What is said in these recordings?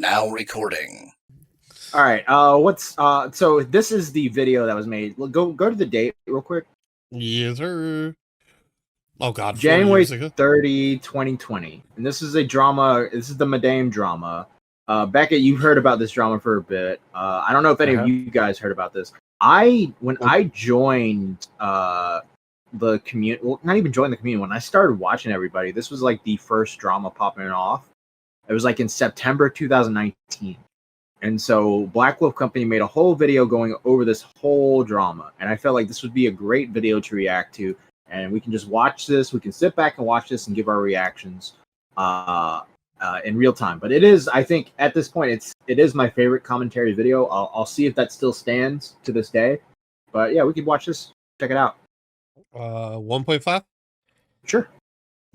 Now recording. All right. So this is the video that was made. Go to the date real quick. Yes, sir. Oh God, January 30, 2020. And this is a drama. This is the Madame drama. Beckett, you've heard about this drama for a bit. I don't know if any of you guys heard about this. When I joined the community, well, not even joined the community, when I started watching everybody, this was like the first drama popping off. It was like in September 2019. And so Black Wolf Company made a whole video going over this whole drama. And I felt like this would be a great video to react to. And we can just watch this. We can sit back and watch this and give our reactions in real time. But it is, I think, at this point, it is my favorite commentary video. I'll see if that still stands to this day. But yeah, we could watch this. Check it out. 1.5? Sure.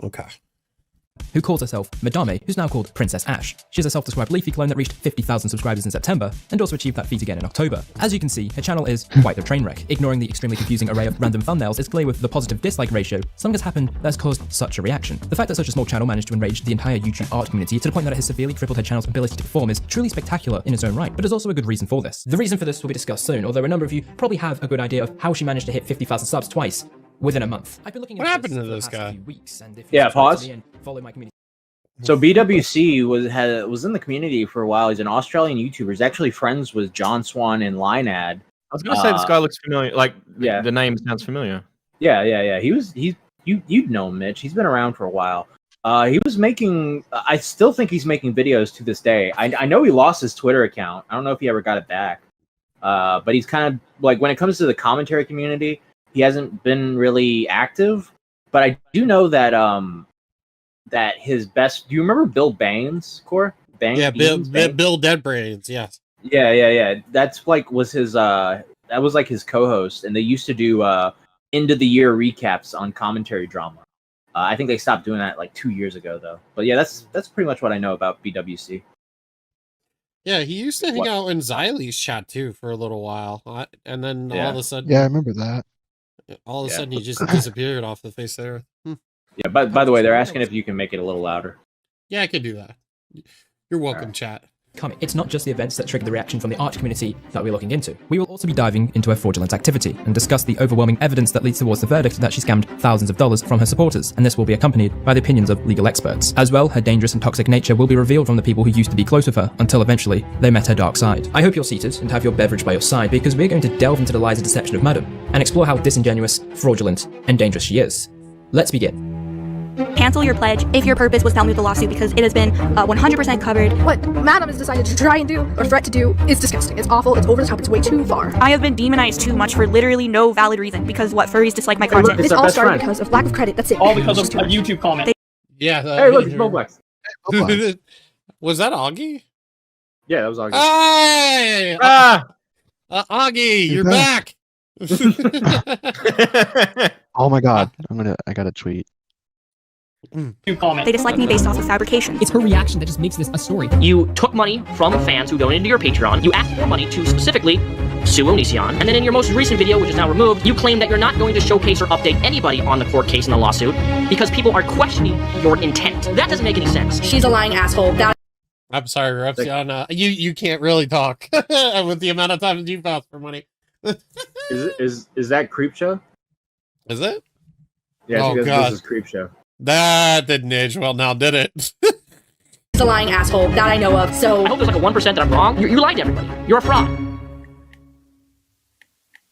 Okay. Who calls herself Madame, who's now called Princess Ash. She's a self-described Leafy clone that reached 50,000 subscribers in September, and also achieved that feat again in October. As you can see, her channel is quite the train wreck. Ignoring the extremely confusing array of random thumbnails, it's clear with the positive dislike ratio, something has happened that has caused such a reaction. The fact that such a small channel managed to enrage the entire YouTube art community to the point that it has severely crippled her channel's ability to perform is truly spectacular in its own right, but there's also a good reason for this. The reason for this will be discussed soon, although a number of you probably have a good idea of how she managed to hit 50,000 subs twice within a month. I've been looking what happened to this guy? Weeks, and if yeah, pause. Follow my community. So BWC was in the community for a while. He's an Australian YouTuber. He's actually friends with John Swan and Linead. I was gonna say this guy looks familiar. Like, yeah, the name sounds familiar. Yeah. You'd know him, Mitch. He's been around for a while. He was making. I still think he's making videos to this day. I know he lost his Twitter account. I don't know if he ever got it back. But he's kind of like, when it comes to the commentary community, he hasn't been really active. But I do know that that his best. Do you remember Bill Baines, Core? Yeah, Bill Deadbrains. Yes. Yeah. That's like was his. That was like his co-host, and they used to do end of the year recaps on commentary drama. I think they stopped doing that like 2 years ago, though. But yeah, that's pretty much what I know about BWC. Yeah, he used to hang out in Xylee's chat too for a little while, and then all of a sudden, yeah, I remember that. All of a sudden, he just disappeared off the face of the earth. Yeah, by the way, they're asking if you can make it a little louder. Yeah, I could do that. You're welcome, chat. It's not just the events that trigger the reaction from the art community that we're looking into. We will also be diving into her fraudulent activity and discuss the overwhelming evidence that leads towards the verdict that she scammed thousands of dollars from her supporters, and this will be accompanied by the opinions of legal experts. As well, her dangerous and toxic nature will be revealed from the people who used to be close with her until eventually they met her dark side. I hope you're seated and have your beverage by your side, because we're going to delve into the lies and deception of Madam and explore how disingenuous, fraudulent, and dangerous she is. Let's begin. Cancel your pledge if your purpose was to help me with the lawsuit, because it has been 100% covered. What Madam has decided to try and do, or threat to do, is disgusting. It's awful, it's over the top, it's way too far. I have been demonized too much for literally no valid reason, because furries dislike my content. This all started because of lack of credit, that's it. All because of a YouTube comment. Yeah. Hey, look, it's Boblex. Was that Augie? Yeah, that was Augie. Hey! Augie, you're back! Oh my God, I got a tweet. They dislike me based off of fabrications. It's her reaction that just makes this a story. You took money from fans who donated to your Patreon. You asked for money to specifically sue Onision. And then in your most recent video, which is now removed, you claim that you're not going to showcase or update anybody on the court case and the lawsuit because people are questioning your intent. That doesn't make any sense. She's a lying asshole. I'm sorry, Repsion. You can't really talk with the amount of times you've asked for money. Is that Creepshow? Is it? Yeah, oh, this is Creepshow. That didn't age well now, did it? She's a lying asshole, that I know of, so... I hope there's like a 1% that I'm wrong. You lied to everybody. You're a fraud.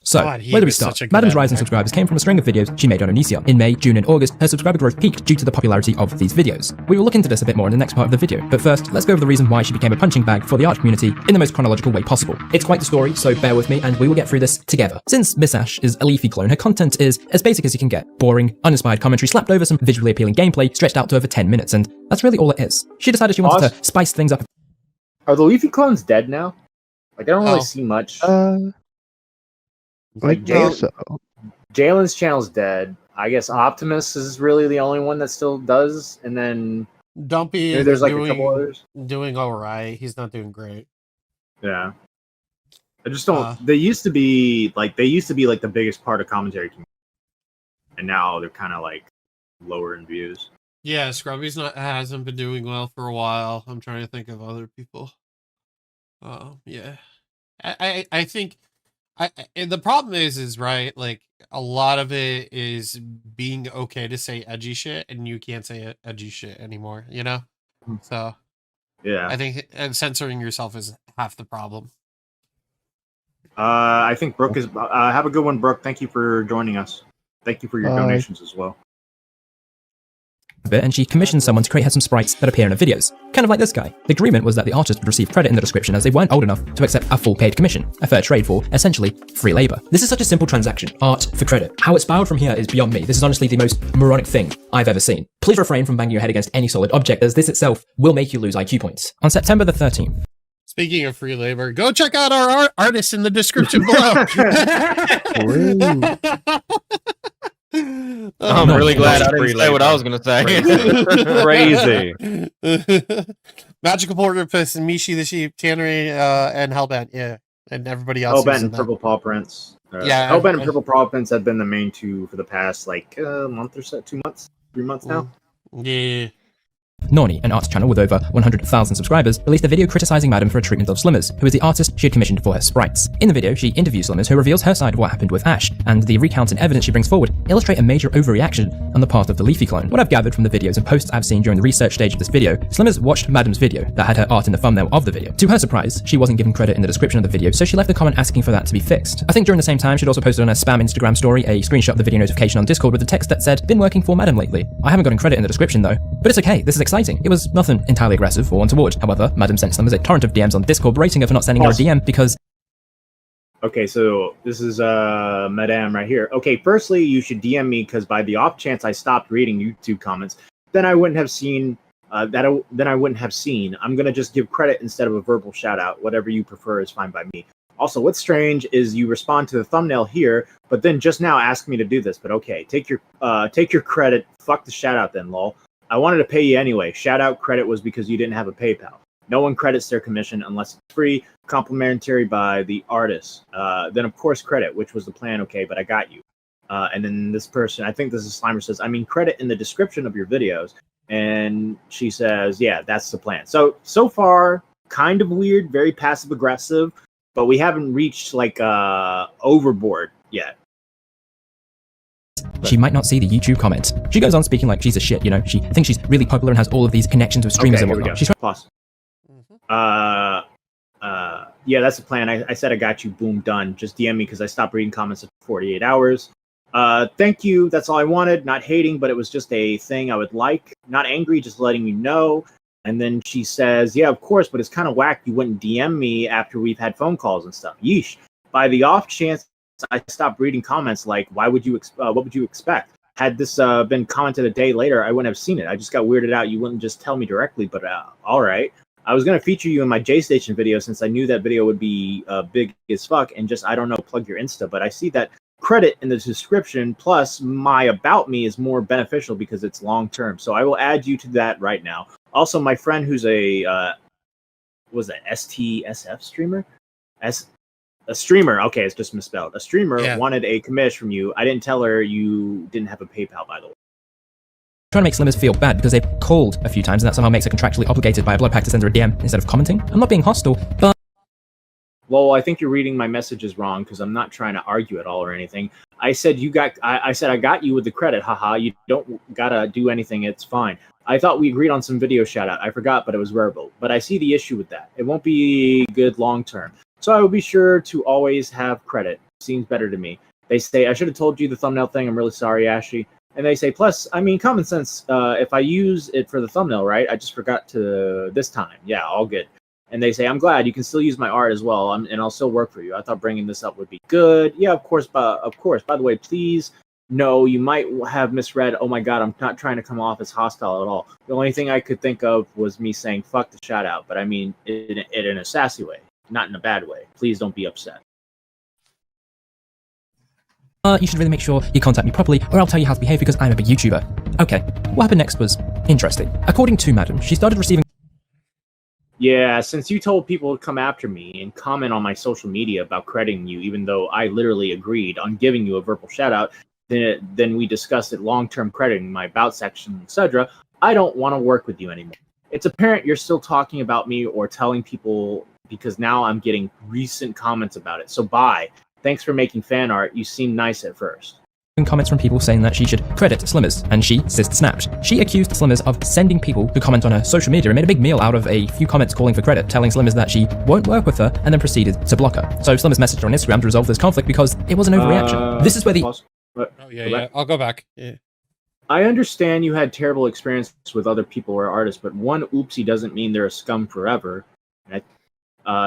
So, where do we start? Madam's rise in subscribers came from a string of videos she made on Onision. In May, June, and August, her subscriber growth peaked due to the popularity of these videos. We will look into this a bit more in the next part of the video, but first, let's go over the reason why she became a punching bag for the art community in the most chronological way possible. It's quite the story, so bear with me, and we will get through this together. Since Miss Ash is a Leafy clone, her content is as basic as you can get. Boring, uninspired commentary slapped over some visually appealing gameplay stretched out to over 10 minutes, and that's really all it is. She decided she wanted to spice things up. Are the Leafy clones dead now? Like, I don't really see much. Like Jalen's channel's dead. I guess Optimus is really the only one that still does, and then Dumpy there's like a couple others doing all right. He's not doing great. Yeah, I just don't. They used to be like the biggest part of commentary community, and now they're kind of like lower in views. Yeah, Scrubby's hasn't been doing well for a while. I'm trying to think of other people. Yeah. I think the problem is right, like a lot of it is being okay to say edgy shit, and you can't say edgy shit anymore, you know? So yeah, I think and censoring yourself is half the problem. I think Brooke is. Have a good one, Brooke. Thank you for joining us. Thank you for your donations as well. And she commissioned someone to create her some sprites that appear in her videos, kind of like this guy. The agreement was that the artist would receive credit in the description as they weren't old enough to accept a full paid commission, a fair trade for, essentially, free labor. This is such a simple transaction, art for credit. How it's spiraled from here is beyond me. This is honestly the most moronic thing I've ever seen. Please refrain from banging your head against any solid object, as this itself will make you lose IQ points. On September the 13th, speaking of free labor, go check out our artists in the description below. I'm really glad I didn't say what I was going to say. Crazy. Magical Porpoise, Mishi the Sheep, Tannery, and Hellbent, yeah, and everybody else. Hellbent and Purple Paw Prints. Yeah, Hellbent and Purple Paw Prints have been the main two for the past like month or so, 2 months, 3 months now. Yeah. Noni, an art channel with over 100,000 subscribers, released a video criticizing Madam for her treatment of Slimmers, who is the artist she had commissioned for her sprites. In the video, she interviews Slimmers, who reveals her side of what happened with Ash, and the recounts and evidence she brings forward illustrate a major overreaction on the part of the Leafy clone. What I've gathered from the videos and posts I've seen during the research stage of this video, Slimmers watched Madam's video that had her art in the thumbnail of the video. To her surprise, she wasn't given credit in the description of the video, so she left a comment asking for that to be fixed. I think during the same time, she'd also posted on her spam Instagram story a screenshot of the video notification on Discord with a text that said, "Been working for Madam lately. I haven't gotten credit in the description though. But it's okay, this is exciting. It was nothing entirely aggressive or untoward. However, Madam sent Slimmers a torrent of DMs on Discord berating her for not sending her a DM because..." Okay, so this is Madame right here. Okay, firstly, you should DM me because by the off chance I stopped reading YouTube comments, then I wouldn't have seen I'm gonna just give credit instead of a verbal shout out. Whatever you prefer is fine by me. Also, what's strange is you respond to the thumbnail here, but then just now ask me to do this. But okay, take your credit. Fuck the shout out then, lol. I wanted to pay you anyway. Shout out credit was because you didn't have a PayPal. No one credits their commission unless it's free, complimentary by the artist. Then of course credit, which was the plan. Okay, but I got you. And then this person, I think this is Slimer, says, I mean credit in the description of your videos. And she says, yeah, that's the plan. So far, kind of weird, very passive aggressive, but we haven't reached like overboard yet. She might not see the YouTube comments. She goes on speaking like she's a shit, you know. She thinks she's really popular and has all of these connections with streamers and whatnot. She's Pause. Yeah, that's the plan. I said I got you. Boom, done. Just DM me because I stopped reading comments after 48 hours. Thank you. That's all I wanted. Not hating, but it was just a thing I would like. Not angry, just letting you know. And then she says, yeah, of course, but it's kind of whack. You wouldn't DM me after we've had phone calls and stuff. Yeesh. By the off chance I stopped reading comments like, what would you expect? Had this been commented a day later, I wouldn't have seen it. I just got weirded out. You wouldn't just tell me directly, but all right. I was going to feature you in my J Station video since I knew that video would be big as fuck and just, I don't know, plug your Insta. But I see that credit in the description plus my about me is more beneficial because it's long term. So I will add you to that right now. Also, my friend who's a STSF streamer? A streamer. Okay, it's just misspelled. A streamer wanted a commish from you. I didn't tell her you didn't have a PayPal, by the way. Trying to make Slimmers feel bad because they've called a few times and that somehow makes her contractually obligated by a blood pact to send her a DM instead of commenting. I'm not being hostile, but... Well, I think you're reading my messages wrong because I'm not trying to argue at all or anything. I said I said I got you with the credit. Haha, you don't gotta do anything. It's fine. I thought we agreed on some video shout out. I forgot, but it was verbal. But I see the issue with that. It won't be good long term. So I will be sure to always have credit. Seems better to me. They say, I should have told you the thumbnail thing. I'm really sorry, Ashley. And they say, plus, I mean, common sense. If I use it for the thumbnail, right? I just forgot to this time. Yeah, all good. And they say, I'm glad you can still use my art as well. And I'll still work for you. I thought bringing this up would be good. Yeah, of course. By the way, please, no, you might have misread. Oh my God, I'm not trying to come off as hostile at all. The only thing I could think of was me saying, fuck the shout out. But I mean, in a sassy way. Not in a bad way. Please don't be upset. You should really make sure you contact me properly, or I'll tell you how to behave because I'm a big YouTuber. Okay, what happened next was interesting. According to Madam, she started receiving... Yeah, since you told people to come after me and comment on my social media about crediting you, even though I literally agreed on giving you a verbal shout out, then we discussed it long-term crediting, my about section, etc. I don't want to work with you anymore. It's apparent you're still talking about me or telling people because now I'm getting recent comments about it. So bye. Thanks for making fan art. You seemed nice at first. Comments from people saying that she should credit Slimmers, and she snapped. She accused Slimmers of sending people who comment on her social media and made a big meal out of a few comments calling for credit, telling Slimmers that she won't work with her, and then proceeded to block her. So Slimmers messaged her on Instagram to resolve this conflict because it was an overreaction. This is where the... I'll go back. Yeah. I understand you had terrible experiences with other people or artists, but one oopsie doesn't mean they're a scum forever.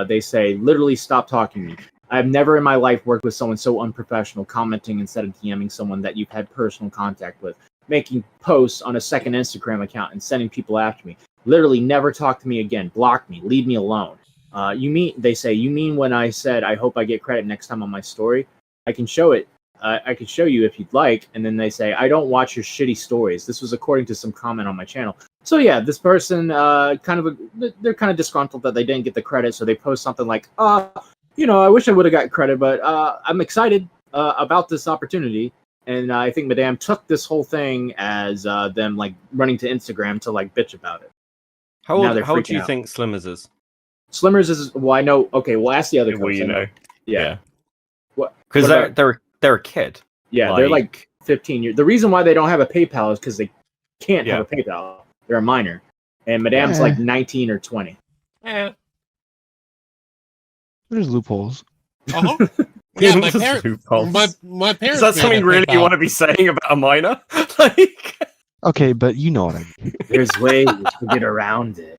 They say, literally stop talking to me. I've never in my life worked with someone so unprofessional, commenting instead of DMing someone that you've had personal contact with, making posts on a second Instagram account and sending people after me. Literally never talk to me again. Block me. Leave me alone. They say, you mean when I said, I hope I get credit next time on my story? I can show it. I could show you if you'd like. And then they say, I don't watch your shitty stories. This was according to some comment on my channel. So yeah, this person they're kind of disgruntled that they didn't get the credit. So they post something like, I wish I would have got credit, but I'm excited about this opportunity. And I think Madame took this whole thing as them like running to Instagram to like bitch about it. How old do you think Slimmers is? Slimmers is, well, I know. Okay, well, ask the other. Well, you know. Yeah. What? Because they're a kid. Yeah, they're like 15 years. The reason why they don't have a PayPal is because they can't have a PayPal. They're a minor, and Madame's like 19 or 20. Yeah. There's loopholes. Uh-huh. Yeah, my parents. Is that something really you want to be saying about a minor? Like. Okay, but you know what I mean. There's ways to get around it.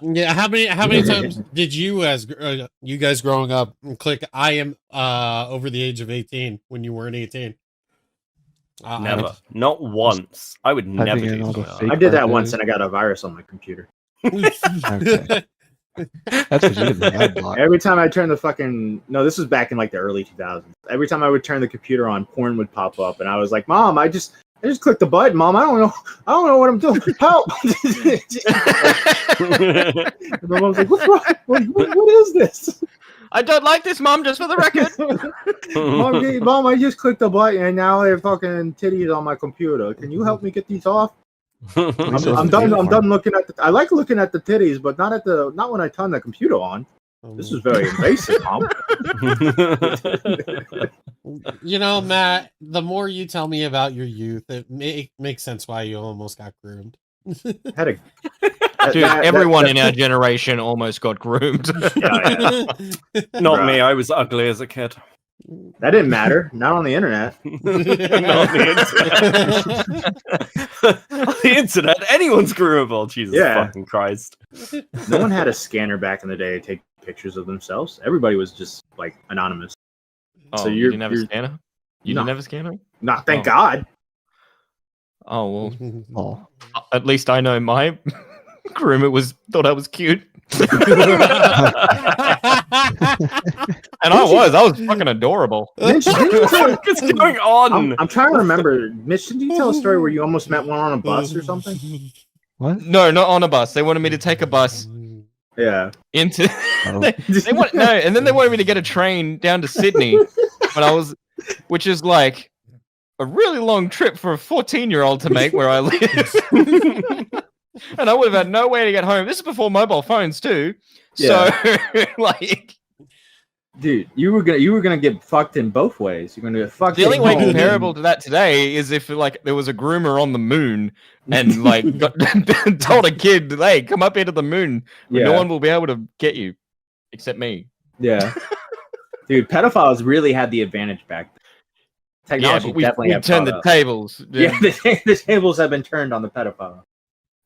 Yeah, how many times did you, as you guys growing up, click "I am over the age of 18" when you weren't 18? Never, not once. I would never do that. I did that once, and I got a virus on my computer. Okay. That's what you did. Every time I turn the fucking this was back in like the early 2000s. Every time I would turn the computer on, porn would pop up, and I was like, "Mom, I just clicked the button, Mom. I don't know what I'm doing. Help!" And my mom's like, "What's wrong? What is this?" I don't like this, Mom. Just for the record. Mom, I just clicked the button, and now I have fucking titties on my computer. Can you help me get these off? I'm done looking at I like looking at the titties, but not when I turn the computer on. This is very invasive, Mom. Matt, the more you tell me about your youth, it makes sense why you almost got groomed. Everyone in our generation almost got groomed. Not me. I was ugly as a kid. That didn't matter. Not on the internet. Not on the internet. Anyone's groomable. Jesus fucking Christ. No one had a scanner back in the day to take pictures of themselves. Everybody was just like anonymous. Oh, so you didn't have a scanner? You didn't have a scanner? No, thank God. Oh, well. At least I know my groomer thought I was cute. And I was fucking adorable. Mitch, what is going on? I'm trying to remember. Mitch, did you tell a story where you almost met one on a bus or something? What? No, not on a bus. They wanted me to take a bus. Yeah. Into and then they wanted me to get a train down to Sydney which is like a really long trip for a 14-year-old to make where I live. And I would have had no way to get home. This is before mobile phones too. Yeah. So like, dude, you were gonna get fucked in both ways. You're gonna get fucked. The only way comparable to that today is if like there was a groomer on the moon and like told a kid, "Hey, come up here to the moon. No one will be able to get you, except me." Yeah, dude, pedophiles really had the advantage back then. Technology definitely have turned the tables. Yeah, the tables have been turned on the pedophile.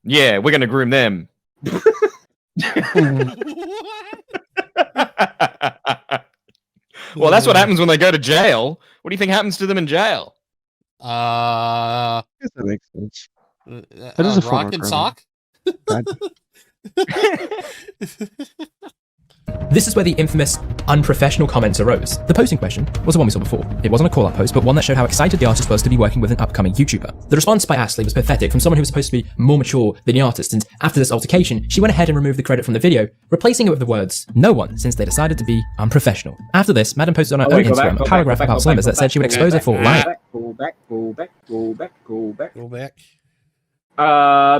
Yeah, we're gonna groom them. Well, that's what happens when they go to jail. What do you think happens to them in jail? I guess that makes sense. That is a rock and sock. This is where the infamous unprofessional comments arose. The post in question was the one we saw before. It wasn't a call-out post, but one that showed how excited the artist was to be working with an upcoming YouTuber. The response by Ashley was pathetic from someone who was supposed to be more mature than the artist, and after this altercation, she went ahead and removed the credit from the video, replacing it with the words, "No one," since they decided to be unprofessional. After this, Madam posted on her own Instagram a paragraph about Slimmers that said she would expose her for lying. Go back.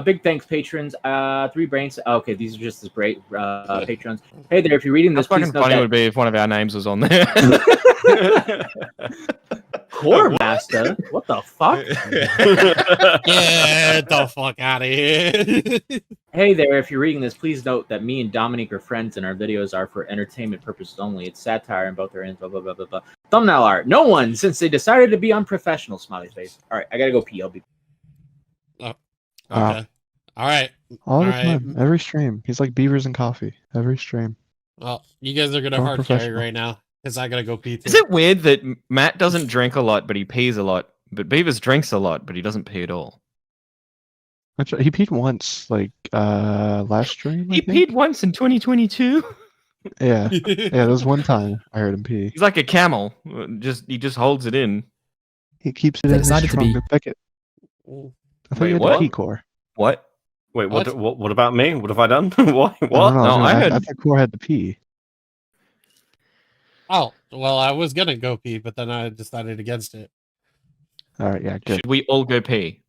Big thanks, patrons. 3 brains. Okay, these are just as great patrons. Hey there, if you're reading this, How please fucking note funny that would be if one of our names was on there. Core Master. What the fuck? Get the fuck out of here. Hey there, if you're reading this, please note that me and Dominique are friends and our videos are for entertainment purposes only. It's satire and both are in blah blah blah blah blah. Thumbnail art. No one, since they decided to be unprofessional, smiley face. Alright, I gotta go pee. I'll be Okay. All right. All the right. time, every stream. He's like beavers and coffee. Every stream. Well, you guys are gonna hard carry right now because I gotta go pee too. Is it weird that Matt doesn't drink a lot, but he pees a lot? But Beavers drinks a lot, but he doesn't pee at all. He peed once, like last stream. He peed once in 2022. Yeah, there was one time I heard him pee. He's like a camel. He just holds it in. He keeps it in his decided to trunk be- to pick it. I thought Wait, you had what? the pee core. What? Wait, what about me? What have I done? What? I What? don't know, No, I I heard- thought core had the pee. Oh, well, I was gonna go pee, but then I decided against it. All right, yeah, good. Should we all go pee?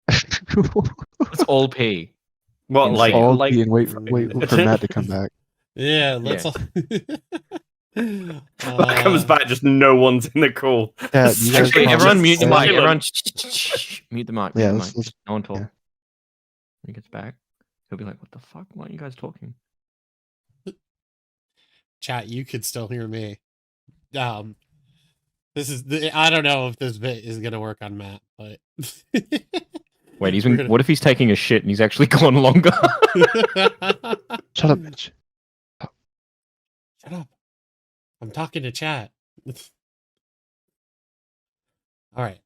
Let's all pee. What? It's Like, all like, pee and wait for Matt to come back. Yeah, let's all. that comes back, just no one's in the call. Yeah, you guys Actually, can everyone just mute the say- mic. Silent. Everyone mute the mic. Yeah, Mute the let's- mic. No one talk. yeah. When he gets back, he'll be like, "What the fuck? Why aren't you guys talking?" Chat, you could still hear me. This is I don't know if this bit is gonna work on Matt, but Wait, We're gonna- what if he's taking a shit and he's actually gone longer? Shut up, bitch. Shut up. I'm talking to chat. All right.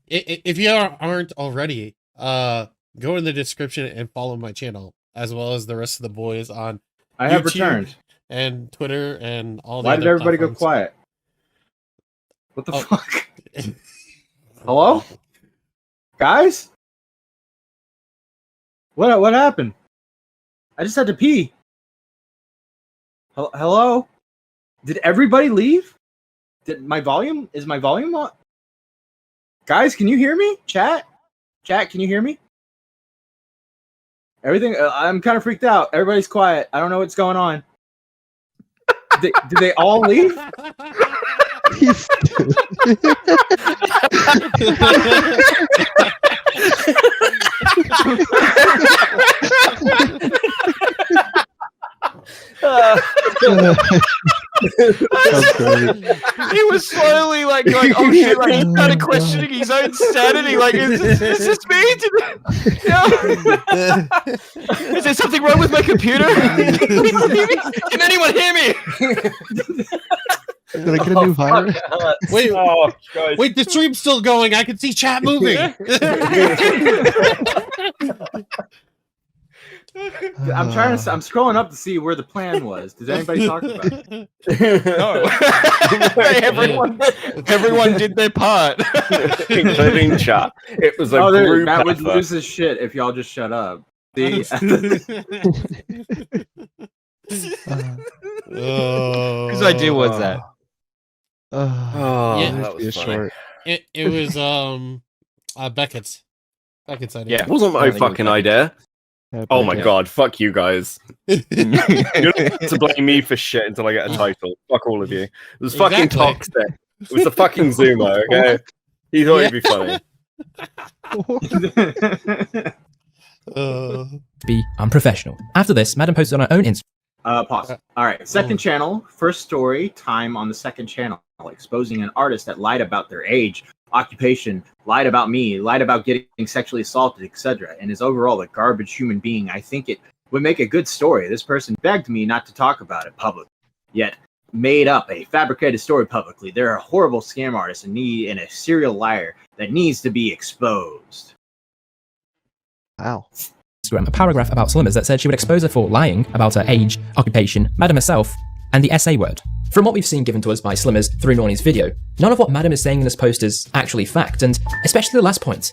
If you aren't already, go in the description and follow my channel as well as the rest of the boys on I have YouTube returned. and Twitter and all the Why did other everybody go platforms. quiet? What the Oh. fuck? Hello? Guys? What happened? I just had to pee. Hello? Did everybody leave? Is my volume on? Guys, can you hear me? Chat, can you hear me? Everything. I'm kind of freaked out. Everybody's quiet. I don't know what's going on. Did they all leave? That's great. He was slowly like going, "Oh shit!" Like he started questioning his own sanity. Like, is this me? Is there something wrong with my computer? Can anyone hear me? Did I get a new virus? Wait, Oh, guys. wait, the stream's still going. I can see chat moving. I'm scrolling up to see where the plan was. Did anybody talk about it? No. everyone did their part. Including chat. It was a group Matt would effort. lose his shit if y'all just shut up. See? Whose idea was that? Oh, Yeah. that was funny. short. It was Beckett's idea. Yeah. It wasn't my I think it was fucking that. idea. Yeah, Oh but my yeah. god, fuck you guys. You're not to blame me for shit until I get a title. Fuck all of you. It was fucking Exactly. toxic. It was the fucking Zumo, okay? He thought it'd be funny. Be unprofessional. After this, Madam posted on her own Instagram. Pause. All right. Second channel. First story time on the second channel. Exposing an artist that lied about their age, occupation, lied about me, lied about getting sexually assaulted, etc. And is overall a garbage human being. I think it would make a good story. This person begged me not to talk about it publicly, yet made up a fabricated story publicly. They're a horrible scam artist and a serial liar that needs to be exposed. Wow. A paragraph about Slimmers that said she would expose her for lying about her age, occupation, Madam herself, and the SA word. From what we've seen given to us by Slimmers through Nornie's video, none of what Madam is saying in this post is actually fact, and especially the last point.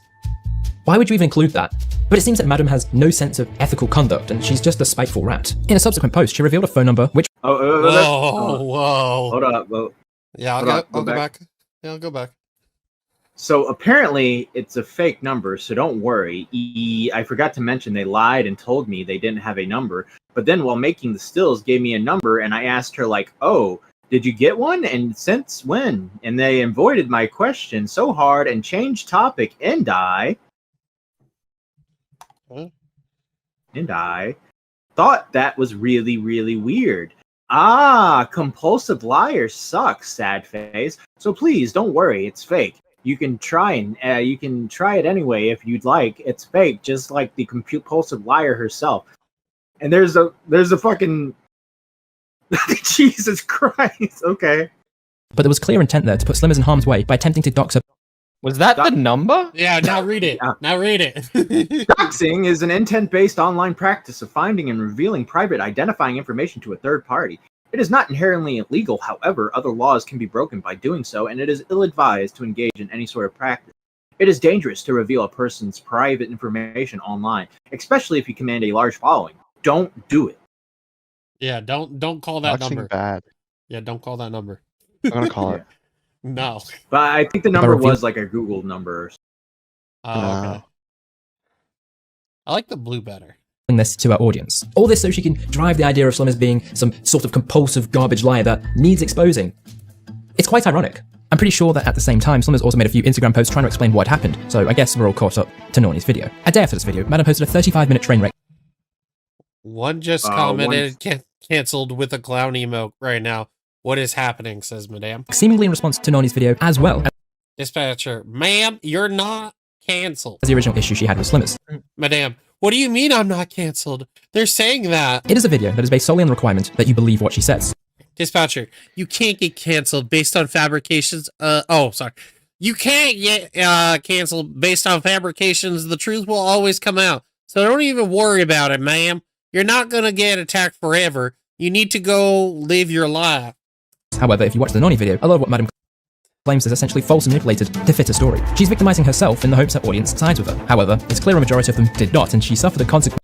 Why would you even include that? But it seems that Madam has no sense of ethical conduct, and she's just a spiteful rat. In a subsequent post, she revealed a phone number which Whoa. Hold up. Well, Yeah, Hold on, I'll go go back. back. Yeah, I'll go back. So apparently it's a fake number, so don't worry. I forgot to mention they lied and told me they didn't have a number. But then while making the stills, gave me a number, and I asked her like, "Oh, did you get one? And since when?" And they avoided my question so hard and changed topic, and I thought that was really, really weird. Compulsive liar sucks, sad face. So please don't worry, it's fake. You can try it anyway if you'd like. It's fake, just like the compulsive liar herself. And there's a fucking Jesus Christ. Okay. But there was clear intent there to put Slimmers in harm's way by attempting to dox her. Was that the number? Yeah, now read it. Now read it. Doxing is an intent-based online practice of finding and revealing private identifying information to a third party. It is not inherently illegal, however, other laws can be broken by doing so, and it is ill-advised to engage in any sort of practice. It is dangerous to reveal a person's private information online, especially if you command a large following. Don't do it. Yeah, don't call that number. Bad. Yeah, don't call that number. I'm gonna call it. No. But I think the number was like a Google number. Oh, okay. I like the blue better. This to our audience. All this so she can drive the idea of Slimmers being some sort of compulsive garbage liar that needs exposing. It's quite ironic. I'm pretty sure that at the same time, Slimmers also made a few Instagram posts trying to explain what happened, so I guess we're all caught up to Nornie's video. A day after this video, Madam posted a 35-minute train wreck. One just commented, cancelled with a clown emote right now. What is happening, says Madame. Seemingly in response to Nornie's video as well. Dispatcher, ma'am, you're not cancelled. As the original issue she had with Slimmers. Madame, what do you mean I'm not cancelled? They're saying that. It is a video that is based solely on the requirement that you believe what she says. Dispatcher, you can't get cancelled based on fabrications. You can't get canceled based on fabrications. The truth will always come out. So don't even worry about it, ma'am. You're not going to get attacked forever. You need to go live your life. However, if you watch the Nonnie video, a lot of what Madam claims is essentially false and manipulated to fit a story. She's victimizing herself in the hopes her audience sides with her. However, it's clear a majority of them did not, and she suffered the consequences.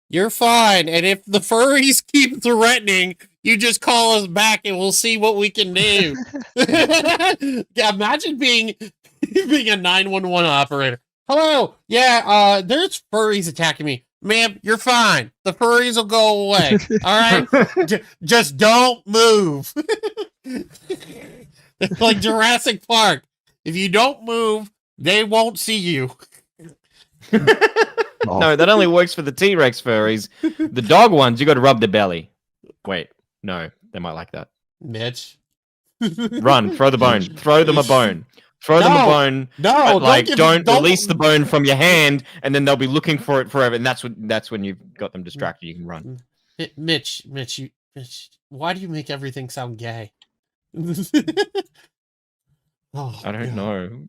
You're fine, and if the furries keep threatening, you just call us back and we'll see what we can do. Yeah, imagine being a 911 operator. Hello, yeah, there's furries attacking me. Ma'am, you're fine. The furries will go away. All right? Just don't move. Like Jurassic Park. If you don't move, they won't see you. No, that only works for the T-Rex furries. The dog ones, you got to rub the belly. Wait, no, they might like that. Mitch. Run, throw the bone. Throw them a bone. Throw them a bone. No, don't release the bone from your hand, and then they'll be looking for it forever. And that's when you've got them distracted. You can run. Mitch, why do you make everything sound gay? Oh, I don't know.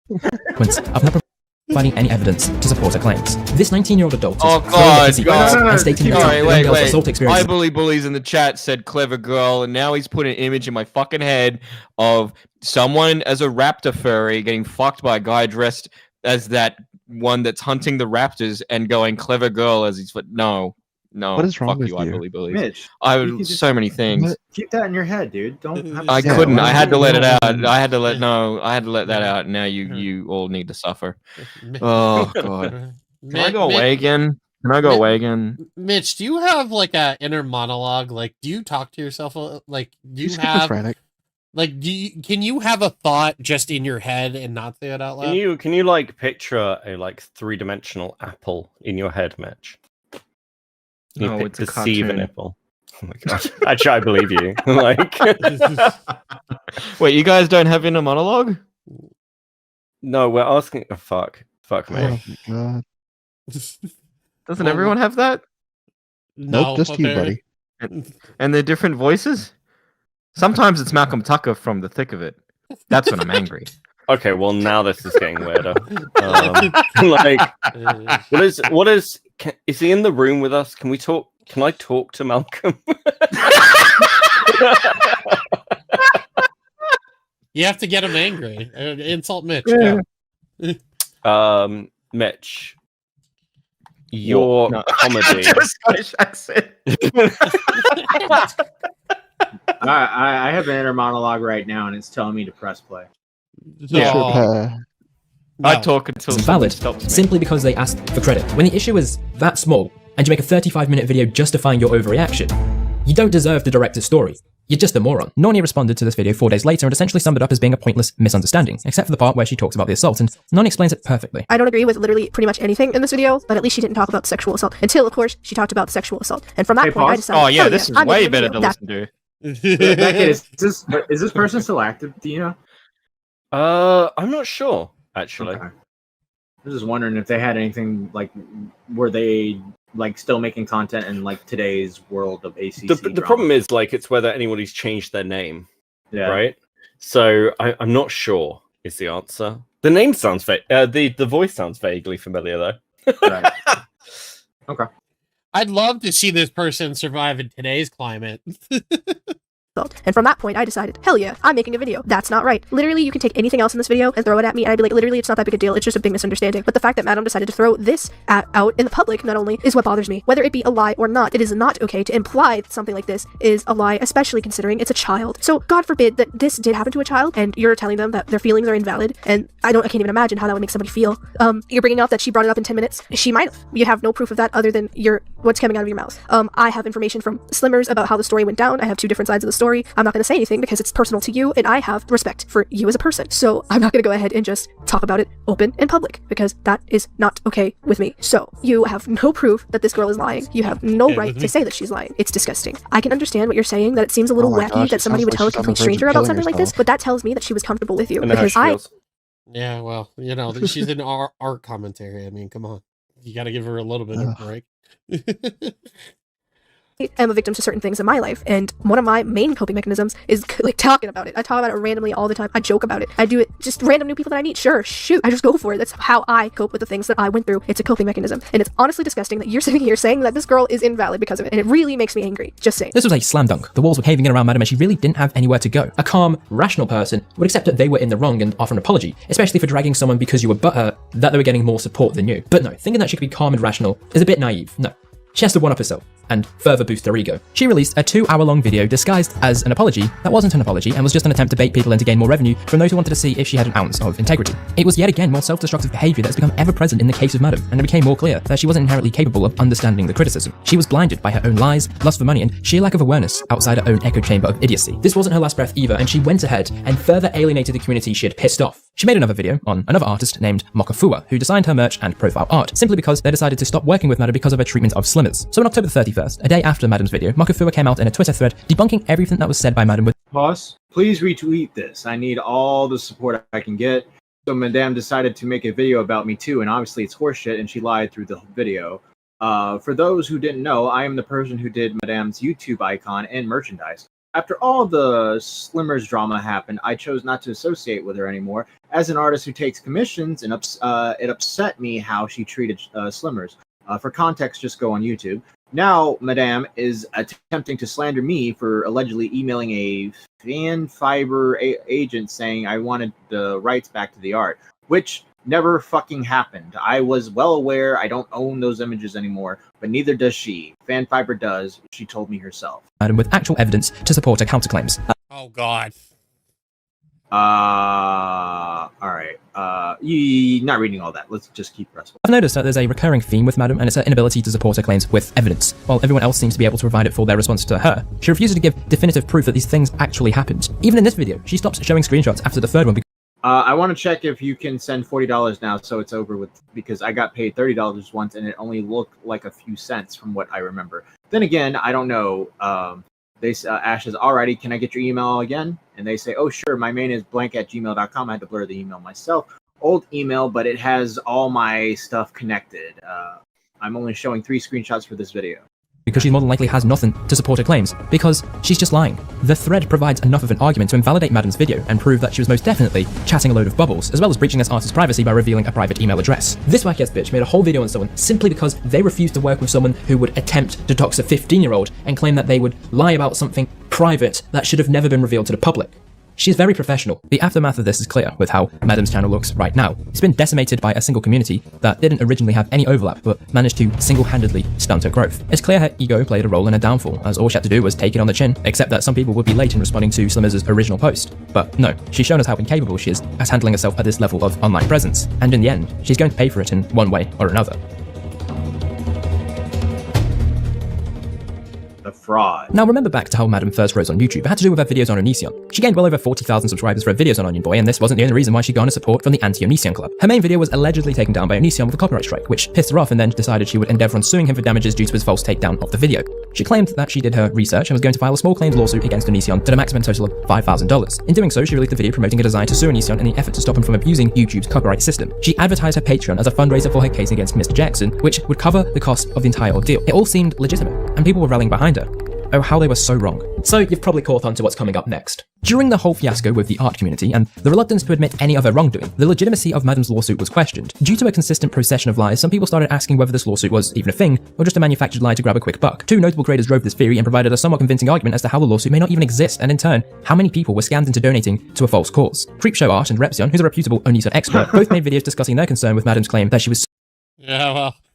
Of not providing any evidence to support her claims. This 19-year-old adult is Oh God! and stating that Wait. assault experience. I Bullies in the chat said clever girl, and now he's put an image in my fucking head of someone as a raptor furry getting fucked by a guy dressed as that one that's hunting the raptors and going clever girl as he's no. What is wrong fuck with you? you? I Bullies. Mitch, So many things. keep that in your head, dude. Don't. I couldn't. I had to let it out. I had to let that out. Now you all need to suffer. Oh God. Can I go away again? Mitch, do you have like a inner monologue? Like, do you talk to yourself? Like, do you have schizophrenic. like can you have a thought just in your head and not say it out loud? Can you like picture a like 3-dimensional apple in your head, Mitch? No, it's a perceive cartoon. an apple. Oh my God. Actually, I believe you. Like, Wait, you guys don't have inner monologue? no, we're asking. Oh, fuck, Oh me. my God. Doesn't everyone have that? Nope, just you, buddy. And they're different voices? Sometimes it's Malcolm Tucker from The Thick of It. That's when I'm angry. Okay, well now this is getting weirder. Like, what is? Is he in the room with us? Can we talk? Can I talk to Malcolm? You have to get him angry. Insult Mitch. Yeah. Mitch, your comedy. Scottish accent. I have an inner monologue right now, and it's telling me to press play. No. I talk until It's someone valid stops me. simply because they asked for credit. When the issue is that small, and you make a 35-minute video justifying your overreaction, you don't deserve the director's story. You're just a moron. Nani responded to this video 4 days later and essentially summed it up as being a pointless misunderstanding, except for the part where she talks about the assault, and Nani explains it perfectly. I don't agree with literally pretty much anything in this video, but at least she didn't talk about sexual assault until, of course, she talked about sexual assault. And from that Hey, point, I pause. decided, Oh yeah, hell this is I'm way making a better video. to That's listen to. Beckett, is this person still active? Do you know? I'm not sure actually. Okay. I was just wondering if they had anything like, were they like still making content in like today's world of ACC? The problem is like it's whether anybody's changed their name, yeah. right? So I'm not sure is the answer. The name sounds the voice sounds vaguely familiar though. Right. Okay. I'd love to see this person survive in today's climate. And from that point, I decided, hell yeah, I'm making a video. That's not right. Literally, you can take anything else in this video and throw it at me, and I'd be like, literally, it's not that big a deal. It's just a big misunderstanding. But the fact that Madam decided to throw this out in the public, not only, is what bothers me. Whether it be a lie or not, it is not okay to imply that something like this is a lie, especially considering it's a child. So, God forbid that this did happen to a child, and you're telling them that their feelings are invalid, and I can't even imagine how that would make somebody feel. You're bringing up that she brought it up in 10 minutes. She might have. You have no proof of that other than what's coming out of your mouth. I have information from Slimmers about how the story went down. I have 2 different sides of the story. I'm not going to say anything because it's personal to you, and I have respect for you as a person. So I'm not going to go ahead and just talk about it open in public because that is not okay with me. So you have no proof that this girl is lying. You have no right to say that she's lying. It's disgusting. I can understand what you're saying, that it seems a little wacky that somebody would tell a complete stranger about something like this, but that tells me that she was comfortable with you. Because Yeah, well, you know, she's in our art commentary. I mean, come on. You got to give her a little bit of a break. am a victim to certain things in my life, and one of my main coping mechanisms is like talking about it. I talk about it randomly all the time. I joke about it. I do it just random new people that I meet. Sure, shoot, I just go for it. That's how I cope with the things that I went through. It's a coping mechanism, and it's honestly disgusting that you're sitting here saying that this girl is invalid because of it, and it really makes me angry. Just saying. This was a slam dunk. The walls were caving in around Madam and she really didn't have anywhere to go. A calm, rational person would accept that they were in the wrong and offer an apology, especially for dragging someone because you were butthurt that they were getting more support than you. But no, thinking that she could be calm and rational is a bit naive. No. She has to one-up herself and further boost her ego. She released a 2-hour-long video disguised as an apology that wasn't an apology and was just an attempt to bait people in to gain more revenue from those who wanted to see if she had an ounce of integrity. It was yet again more self-destructive behaviour that has become ever present in the case of Madam, and it became more clear that she wasn't inherently capable of understanding the criticism. She was blinded by her own lies, lust for money, and sheer lack of awareness outside her own echo chamber of idiocy. This wasn't her last breath either, and she went ahead and further alienated the community she had pissed off. She made another video on another artist named Mokafua, who designed her merch and profile art, simply because they decided to stop working with Madam because of her treatment of Slimmers. So on October 31st, a day after Madam's video, Mokafua came out in a Twitter thread debunking everything that was said by Madam with Pause. Please retweet this. I need all the support I can get. So Madame decided to make a video about me too, and obviously it's horseshit, and she lied through the video. For those who didn't know, I am the person who did Madame's YouTube icon and merchandise. After all the Slimmers drama happened, I chose not to associate with her anymore. As an artist who takes commissions, and it upset me how she treated Slimmers. For context, just go on YouTube. Now, Madame is attempting to slander me for allegedly emailing a fan fiber agent saying I wanted the rights back to the art, which never fucking happened. I was well aware I don't own those images anymore, but neither does she. Fan fiber does. She told me herself. Madam with actual evidence to support her counterclaims. Oh, God. Alright. Not reading all that. Let's just keep pressing. I've noticed that there's a recurring theme with Madam, and it's her inability to support her claims with evidence. While everyone else seems to be able to provide it for their response to her, she refuses to give definitive proof that these things actually happened. Even in this video, she stops showing screenshots after the third one. I want to check if you can send $40 now, so it's over with, because I got paid $30 once, and it only looked like a few cents from what I remember. Then again, I don't know. Ash says, alrighty, can I get your email again? And they say, oh, sure, my main is blank@gmail.com. I had to blur the email myself. Old email, but it has all my stuff connected. I'm only showing 3 screenshots for this video. Because she more than likely has nothing to support her claims, because she's just lying. The thread provides enough of an argument to invalidate Madam's video and prove that she was most definitely chatting a load of bubbles, as well as breaching this artist's privacy by revealing a private email address. This whack-ass bitch made a whole video on someone simply because they refused to work with someone who would attempt to dox a 15-year-old and claim that they would lie about something private that should have never been revealed to the public. She is very professional. The aftermath of this is clear with how Madam's channel looks right now. It's been decimated by a single community that didn't originally have any overlap but managed to single-handedly stunt her growth. It's clear her ego played a role in her downfall, as all she had to do was take it on the chin, except that some people would be late in responding to Slimiz's original post. But no, she's shown us how incapable she is at handling herself at this level of online presence, and in the end, she's going to pay for it in one way or another. Fraud. Now remember back to how Madam first rose on YouTube. It had to do with her videos on Onision. She gained well over 40,000 subscribers for her videos on Onion Boy, and this wasn't the only reason why she garnered support from the anti-Onision club. Her main video was allegedly taken down by Onision with a copyright strike, which pissed her off, and then decided she would endeavour on suing him for damages due to his false takedown of the video. She claimed that she did her research and was going to file a small claims lawsuit against Onision to the maximum total of $5,000. In doing so, she released a video promoting a desire to sue Onision in the effort to stop him from abusing YouTube's copyright system. She advertised her Patreon as a fundraiser for her case against Mr. Jackson, which would cover the cost of the entire ordeal. It all seemed legitimate, and people were rallying behind her. Oh, how they were so wrong. So you've probably caught on to what's coming up next. During the whole fiasco with the art community and the reluctance to admit any of her wrongdoing, the legitimacy of Madam's lawsuit was questioned. Due to a consistent procession of lies, some people started asking whether this lawsuit was even a thing, or just a manufactured lie to grab a quick buck. Two notable creators drove this theory and provided a somewhat convincing argument as to how the lawsuit may not even exist, and in turn, how many people were scammed into donating to a false cause. Creepshow Art and Repzion, who's a reputable Onision expert, both made videos discussing their concern with Madam's claim that she was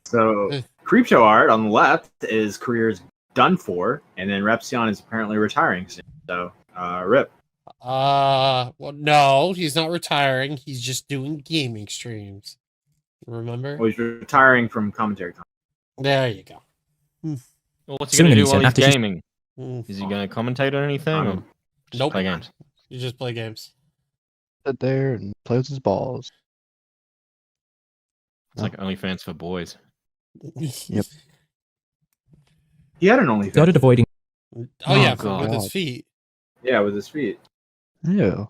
So, Creepshow Art on the left is careers done for, and then Repzion is apparently retiring soon. So, rip. Well, no, he's not retiring. He's just doing gaming streams. Remember? Oh, he's retiring from commentary. There you go. Well, what's he going to do while he's gaming? Is he going to commentate on anything? Or just Nope. play games? You just play games. Sit there and play with his balls. It's like OnlyFans for boys. Yep. He had an OnlyFans. started avoiding. Oh yeah, God. with his feet. Yeah, with his feet. Ew.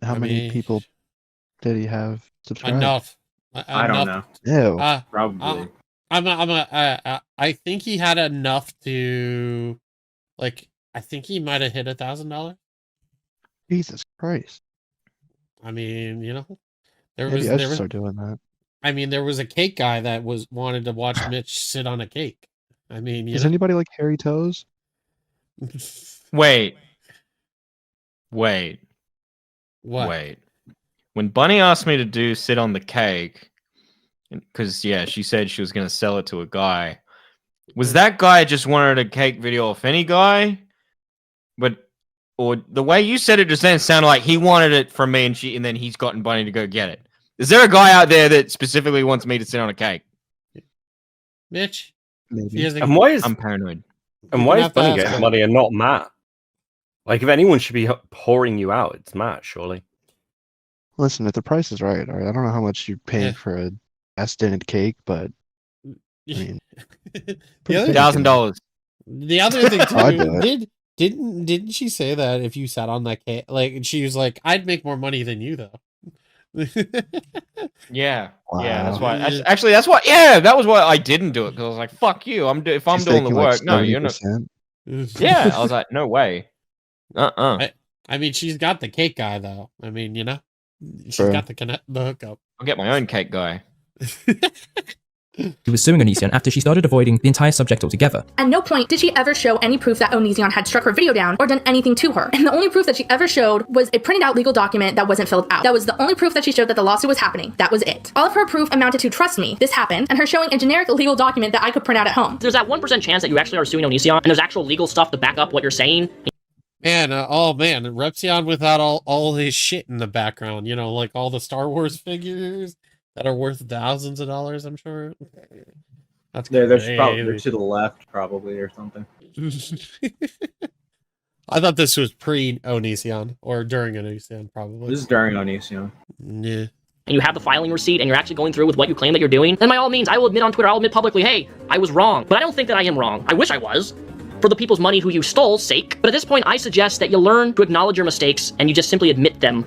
How I many mean, people did he have subscribed? Enough. I don't know. Ew. Probably. I think he had enough to, like, I think he might have hit $1,000. Jesus Christ. I mean, you know, Maybe I should start doing that. I mean, there was a cake guy that wanted to watch Mitch sit on a cake. I mean, Does anybody like hairy toes? Wait. What? Wait. When Bunny asked me to sit on the cake, because, yeah, she said she was going to sell it to a guy, was that guy just wanted a cake video off any guy? Or the way you said it just then sounded like he wanted it from me and then he's gotten Bunny to go get it. Is there a guy out there that specifically wants me to sit on a cake? Mitch? Maybe. And why is I'm paranoid. And why is Bunny getting money and not Matt? Like, if anyone should be pouring you out, it's Matt, surely. Listen, if the price is right, all right. I don't know how much you paid for a ass-dented cake, but I mean, $1,000. The other thing I'd do too, didn't she say that if you sat on that cake, like, she was like, I'd make more money than you though. Yeah, Wow. yeah, that's why. Actually, that's why. Yeah, that was why I didn't do it, because I was like, "Fuck you! If I'm She's doing the taking, work, like, no, you're not." 70%. Yeah, I was like, "No way." I mean, she's got the cake guy though. I mean, you know, she's Bro. got the hookup. I'll get my own cake guy. She was suing Onision after she started avoiding the entire subject altogether. At no point did she ever show any proof that Onision had struck her video down or done anything to her. And the only proof that she ever showed was a printed out legal document that wasn't filled out. That was the only proof that she showed that the lawsuit was happening. That was it. All of her proof amounted to, trust me, this happened, and her showing a generic legal document that I could print out at home. There's that 1% chance that you actually are suing Onision, and there's actual legal stuff to back up what you're saying. Man, Repzion without all his shit in the background, you know, like all the Star Wars figures that are worth thousands of dollars, I'm sure. That's They're to the left, probably, or something. I thought this was pre-Onision, or during Onision, probably. This is during Onision. Yeah. And you have the filing receipt, and you're actually going through with what you claim that you're doing, then by all means, I will admit on Twitter, I'll admit publicly, hey, I was wrong. But I don't think that I am wrong. I wish I was, for the people's money who you stole's sake. But at this point, I suggest that you learn to acknowledge your mistakes, and you just simply admit them.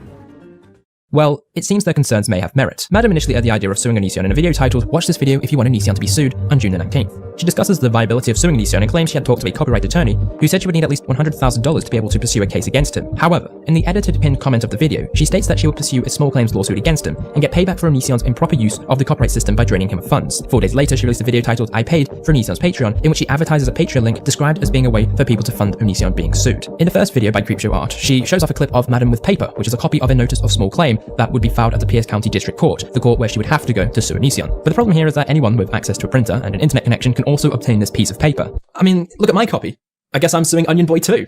Well, it seems their concerns may have merit. Madam initially had the idea of suing Onision in a video titled "Watch this video if you want Onision to be sued" on June the 19th. She discusses the viability of suing Onision and claims she had talked to a copyright attorney who said she would need at least $100,000 to be able to pursue a case against him. However, in the edited pinned comment of the video, she states that she will pursue a small claims lawsuit against him and get payback for Onision's improper use of the copyright system by draining him of funds. 4 days later, she released a video titled "I Paid" for Onision's Patreon, in which she advertises a Patreon link described as being a way for people to fund Onision being sued. In the first video by Creepshow Art, she shows off a clip of Madam with paper, which is a copy of a notice of small claim that would be filed at the Pierce County District Court, the court where she would have to go to sue Onision. But the problem here is that anyone with access to a printer and an internet connection can also obtain this piece of paper. I mean, look at my copy. I guess I'm suing Onion Boy too.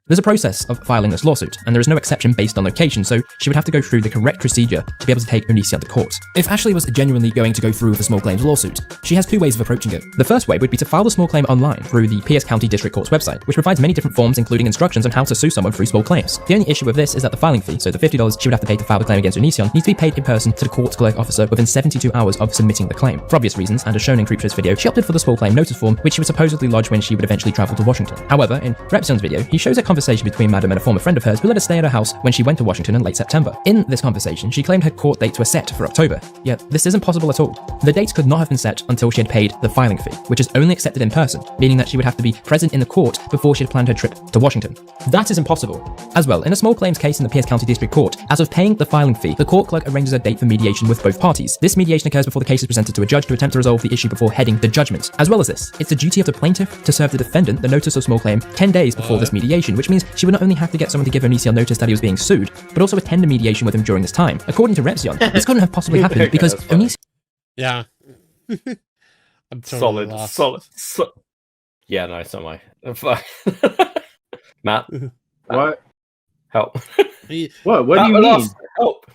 There's a process of filing this lawsuit, and there is no exception based on location, so she would have to go through the correct procedure to be able to take Onision to court. If Ashley was genuinely going to go through with a small claims lawsuit, she has 2 ways of approaching it. The first way would be to file the small claim online through the Pierce County District Court's website, which provides many different forms including instructions on how to sue someone through small claims. The only issue with this is that the filing fee, so the $50 she would have to pay to file the claim against Onision, needs to be paid in person to the court clerk officer within 72 hours of submitting the claim. For obvious reasons, and as shown in Creepshow's video, she opted for the small claim notice form, which she would supposedly lodge when she would eventually travel to Washington. However, in Repsion's video, he shows a conversation between Madam and a former friend of hers who let her stay at her house when she went to Washington in late September. In this conversation, she claimed her court dates were set for October, yet this isn't possible at all. The dates could not have been set until she had paid the filing fee, which is only accepted in person, meaning that she would have to be present in the court before she had planned her trip to Washington. That is impossible. As well, in a small claims case in the Pierce County District Court, as of paying the filing fee, the court clerk arranges a date for mediation with both parties. This mediation occurs before the case is presented to a judge to attempt to resolve the issue before heading to judgment. As well as this, it's the duty of the plaintiff to serve the defendant the notice of small claim 10 days before this mediation, which means she would not only have to get someone to give Onision notice that he was being sued, but also attend a mediation with him during this time. According to Repsion, this couldn't have possibly happened because Onision... Yeah. I'm totally solid. Yeah, no, so am I. Matt? What? Help. What do you mean? Help.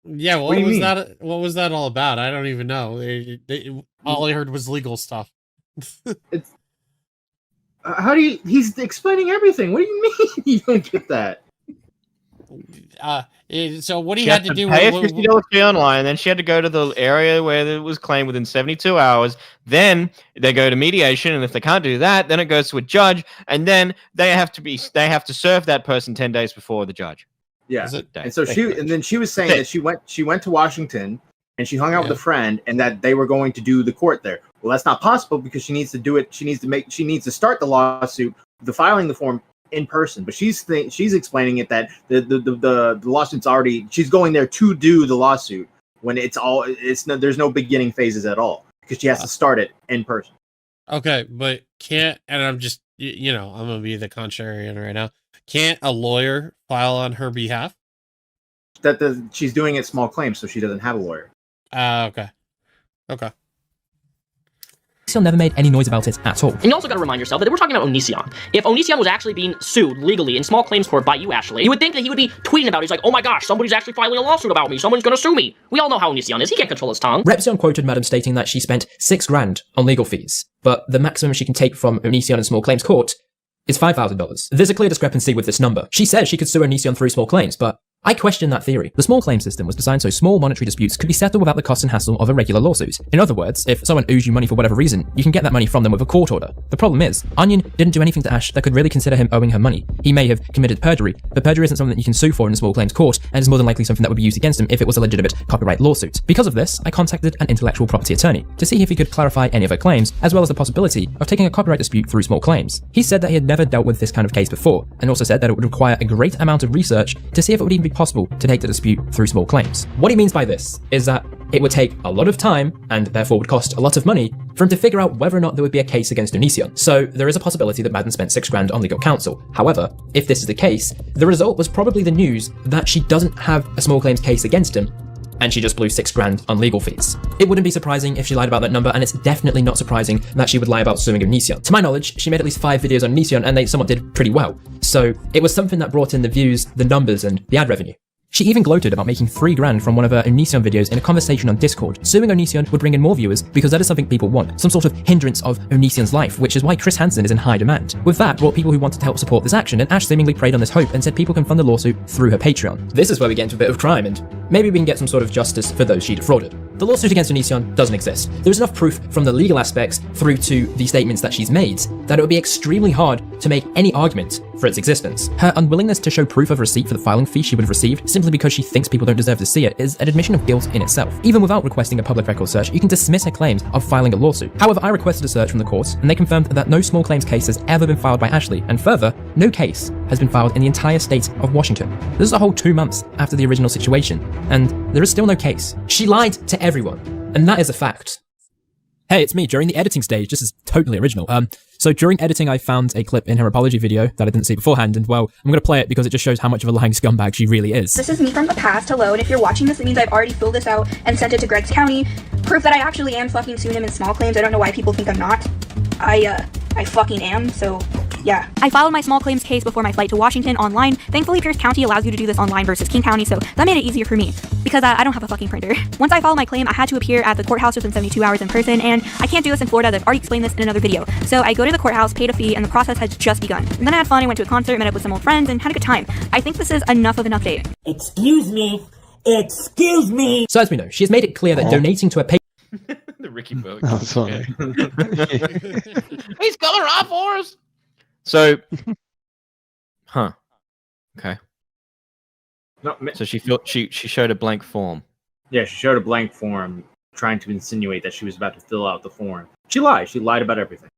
Yeah, what was that? What was that all about? I don't even know. All I heard was legal stuff. It's how do you? He's explaining everything. What do you mean? You don't get that? So what he had to do? Pay a $50 fee online, and then she had to go to the area where it was claimed within 72 hours. Then they go to mediation, and if they can't do that, then it goes to a judge, and then they have to serve that person 10 days before the judge. Yeah, and so she was saying that she went to Washington and she hung out with a friend, and that they were going to do the court there. Well, that's not possible because she needs to do it. She needs to start the lawsuit, the form in person. But she's explaining it that the lawsuit's already. She's going there to do the lawsuit when there's no beginning phases at all because she has to start it in person. Okay, but can't, and I'm just I'm gonna be the contrarian right now. Can't a lawyer file on her behalf? She's doing it small claims, so she doesn't have a lawyer. Okay. Onision never made any noise about it at all. And you also got to remind yourself that we're talking about Onision. If Onision was actually being sued legally in small claims court by you, Ashley, you would think that he would be tweeting about it. He's like, oh my gosh, somebody's actually filing a lawsuit about me. Someone's going to sue me. We all know how Onision is. He can't control his tongue. Repsion quoted Madam stating that she spent $6,000 on legal fees, but the maximum she can take from Onision in small claims court is $5,000. There's a clear discrepancy with this number. She says she could sue Onision through small claims, but I question that theory. The small claim system was designed so small monetary disputes could be settled without the cost and hassle of a regular lawsuit. In other words, if someone owes you money for whatever reason, you can get that money from them with a court order. The problem is, Onion didn't do anything to Ash that could really consider him owing her money. He may have committed perjury, but perjury isn't something that you can sue for in a small claims court, and is more than likely something that would be used against him if it was a legitimate copyright lawsuit. Because of this, I contacted an intellectual property attorney to see if he could clarify any of her claims, as well as the possibility of taking a copyright dispute through small claims. He said that he had never dealt with this kind of case before, and also said that it would require a great amount of research to see if it would even be possible to take the dispute through small claims. What he means by this is that it would take a lot of time, and therefore would cost a lot of money, for him to figure out whether or not there would be a case against Onision. So there is a possibility that Madden spent $6,000 on legal counsel. However, if this is the case, the result was probably the news that she doesn't have a small claims case against him, and she just blew $6,000 on legal fees. It wouldn't be surprising if she lied about that number, and it's definitely not surprising that she would lie about suing Onision. To my knowledge, she made at least 5 videos on Onision, and they somewhat did pretty well. So it was something that brought in the views, the numbers, and the ad revenue. She even gloated about making $3,000 from one of her Onision videos in a conversation on Discord. Suing Onision would bring in more viewers because that is something people want, some sort of hindrance of Onision's life, which is why Chris Hansen is in high demand. With that brought people who wanted to help support this action, and Ash seemingly preyed on this hope and said people can fund the lawsuit through her Patreon. This is where we get into a bit of crime, and maybe we can get some sort of justice for those she defrauded. The lawsuit against Onision doesn't exist. There's enough proof from the legal aspects through to the statements that she's made that it would be extremely hard to make any argument for its existence. Her unwillingness to show proof of receipt for the filing fee she would have received simply because she thinks people don't deserve to see it is an admission of guilt in itself. Even without requesting a public record search, you can dismiss her claims of filing a lawsuit. However, I requested a search from the courts, and they confirmed that no small claims case has ever been filed by Ashley, and further, no case has been filed in the entire state of Washington. This is a whole 2 months after the original situation, and there is still no case. She lied to everyone, and that is a fact. Hey, it's me. During the editing stage, this is totally original. So during editing, I found a clip in her apology video that I didn't see beforehand, and well, I'm gonna play it because it just shows how much of a lying scumbag she really is. This is me from the past, hello, and if you're watching this, it means I've already filled this out and sent it to Greg's County. Proof that I actually am fucking suing him in small claims. I don't know why people think I'm not. I fucking am, so yeah. I filed my small claims case before my flight to Washington online. Thankfully, Pierce County allows you to do this online versus King County, so that made it easier for me because I don't have a fucking printer. Once I filed my claim, I had to appear at the courthouse within 72 hours in person, and I can't do this in Florida. I've already explained this in another video. So I go to the courthouse, paid a fee, and the process has just begun. And then I had fun. I went to a concert, met up with some old friends, and had a good time. I think this is enough of an update. Excuse me. Excuse me. So as we know, she has made it clear that donating to a page The Ricky Boat. Oh, sorry. He's coming right for us. So, okay. No, So she showed a blank form. yeah, she showed a blank form, trying to insinuate that she was about to fill out the form. She lied. She lied about everything.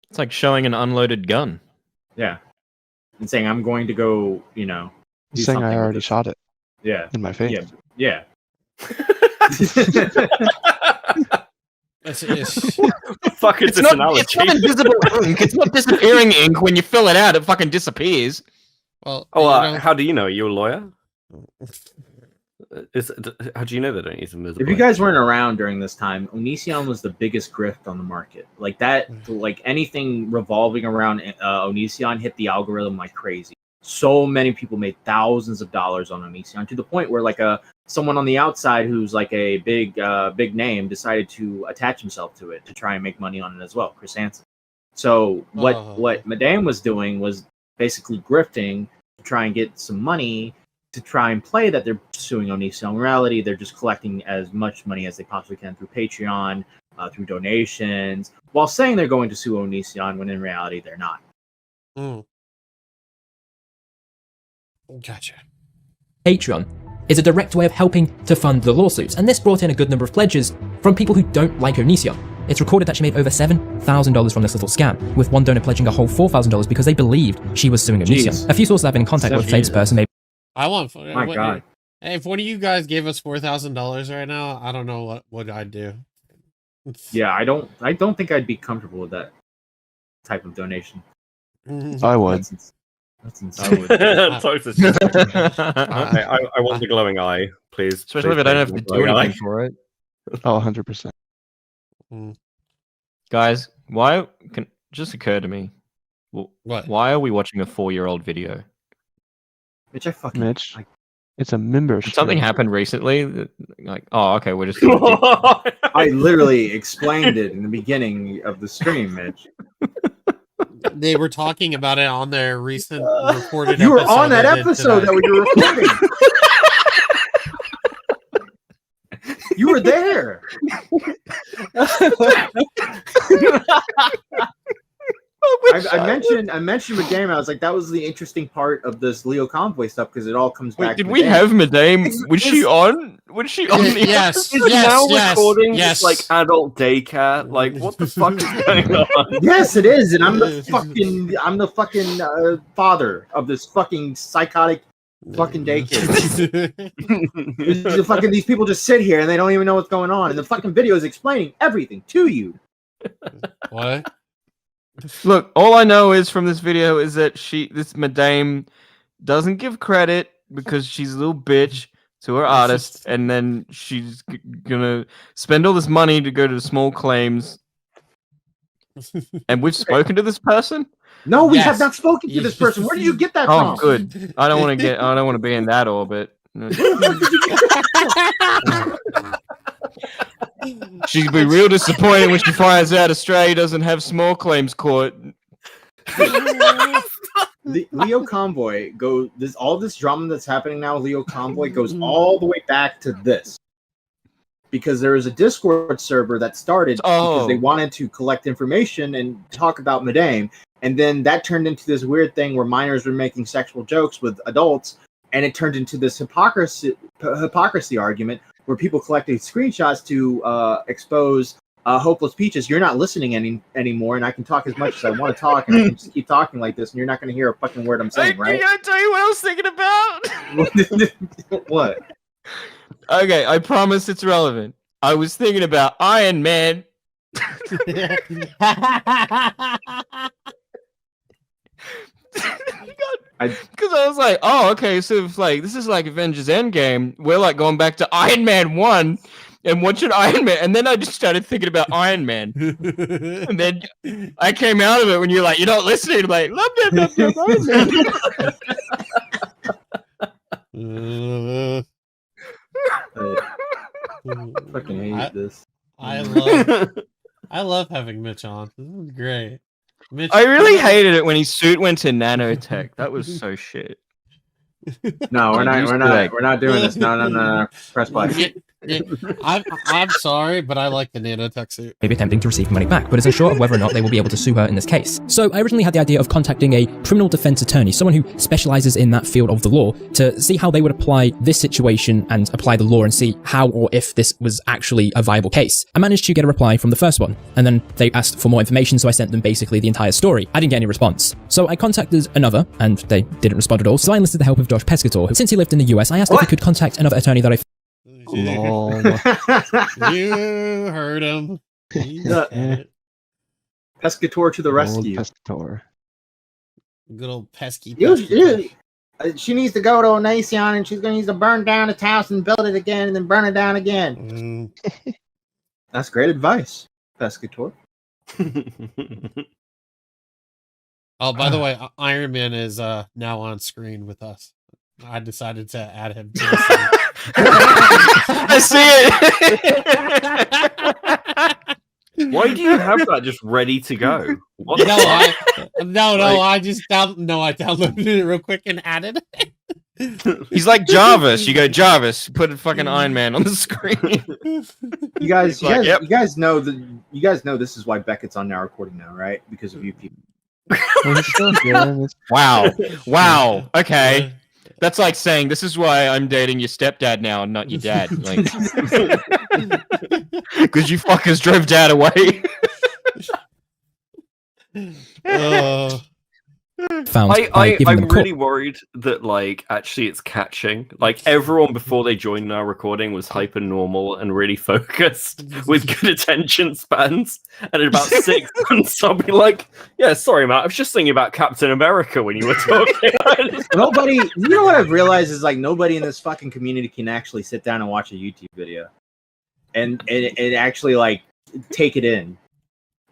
It's like showing an unloaded gun. Yeah, and saying I'm going to go, do He's saying I something already with shot it it. Yeah, in my face. yeah. Fuck is It's this not, analogy? it's not invisible ink. It's not disappearing ink. When you fill it out, it fucking disappears. Well, Oh, how do you know? Are you a lawyer? How do you know they don't use invisible? If you guys weren't around during this time, Onision was the biggest grift on the market. Like that, like anything revolving around Onision hit the algorithm like crazy. So many people made thousands of dollars on Onision to the point where like someone on the outside who's like a big name decided to attach himself to it to try and make money on it as well, Chris Hansen. So what Madame was doing was basically grifting to try and get some money to try and play that they're suing Onision. In reality, they're just collecting as much money as they possibly can through Patreon, through donations, while saying they're going to sue Onision when in reality they're not. Gotcha. Patreon is a direct way of helping to fund the lawsuits, and this brought in a good number of pledges from people who don't like Onision. It's recorded that she made over $7,000 from this little scam, with one donor pledging a whole $4,000 because they believed she was suing Onision. A few sources have been in contact with Fade's person. I want. My God. Hey, if one of you guys gave us $4,000 right now, I don't know what I'd do. Yeah, I don't think I'd be comfortable with that type of donation. I would. That's insane. I want the glowing eye, please. Especially if I don't have to do anything for it. Oh, 100%. Guys, why just occurred to me? What? Why are we watching a 4-year-old video? Mitch, Mitch, it's a membership. Something happened recently. Like, oh, okay, we're just. I literally explained it in the beginning of the stream, Mitch. They were talking about it on their recent recorded You were episode on that they did episode today. that we were recording. You were there. I mentioned Madame. I was like, that was the interesting part of this Leo Convoy stuff because it all comes back. Did to we have Madame? Was she on? Was she on? The Yes, Is now recording yes. this, like adult daycare? Like, what the fuck is going on? Yes, it is, and I'm the fucking father of this fucking psychotic fucking daycare. These people just sit here and they don't even know what's going on, and the fucking video is explaining everything to you. What? Look, all I know is from this video is that this Madame doesn't give credit because she's a little bitch to her artist, and then she's gonna spend all this money to go to small claims. And we've spoken to this person? No, we have not spoken to this person. Where did you get that from? Oh, good. I don't want to be in that orbit. She'd be real disappointed when she finds out Australia doesn't have small claims court. The Leo Convoy all this drama that's happening now. Leo Convoy goes all the way back to this. because there was a Discord server that started because they wanted to collect information and talk about Madame. And then that turned into this weird thing where minors were making sexual jokes with adults. And it turned into this hypocrisy argument where people collected screenshots to expose Hopeless Peaches. You're not listening anymore, and I can talk as much as I want to talk, and I can just keep talking like this, and you're not going to hear a fucking word I'm saying, right? Can I tell you what I was thinking about? What? Okay, I promise it's relevant. I was thinking about Iron Man. Because I was like, oh, okay, so if like this is like Avengers Endgame, we're like going back to Iron Man 1 and watching Iron Man, and then I just started thinking about Iron Man. And then I came out of it when you're like, you're not listening, like, love that, Iron Man. I fucking hate this. I love having Mitch on. This is great. Mitch, I really hated it when his suit went to nanotech. That was so shit. No, we're not doing this. No. Press play. I'm sorry, but I like the nanotech suit. Maybe attempting to receive money back, but is unsure of whether or not they will be able to sue her in this case. So I originally had the idea of contacting a criminal defense attorney, someone who specializes in that field of the law, to see how they would apply this situation and apply the law and see how or if this was actually a viable case. I managed to get a reply from the first one, and then they asked for more information, so I sent them basically the entire story. I didn't get any response. So I contacted another, and they didn't respond at all, so I enlisted the help of Josh Pescator, who, since he lived in the US, I asked if he could contact another attorney that I You heard him. Pescator to the rescue. Pescator. Good old pesky. She needs to go to Onacion, and she's going to need to burn down its house and build it again, and then burn it down again. That's great advice, Pescator. Oh, by the way, Iron Man is now on screen with us. I decided to add him to the scene. I see it. Why do you have that just ready to go? What I downloaded it real quick and added it. He's like Jarvis. You go Jarvis, put a fucking Iron Man on the screen. You guys know this is why Beckett's on now recording now, right? Because of you people. Wow. Okay. That's like saying, this is why I'm dating your stepdad now and not your dad. Like, because you fuckers drove dad away. I'm really worried that, like, actually it's catching. Like, everyone before they joined our recording was hyper normal and really focused with good attention spans. And in about 6 months, I'll be like, yeah, sorry, Matt, I was just thinking about Captain America when you were talking. Nobody, you know what I've realized is, like, nobody in this fucking community can actually sit down and watch a YouTube video and actually, like, take it in.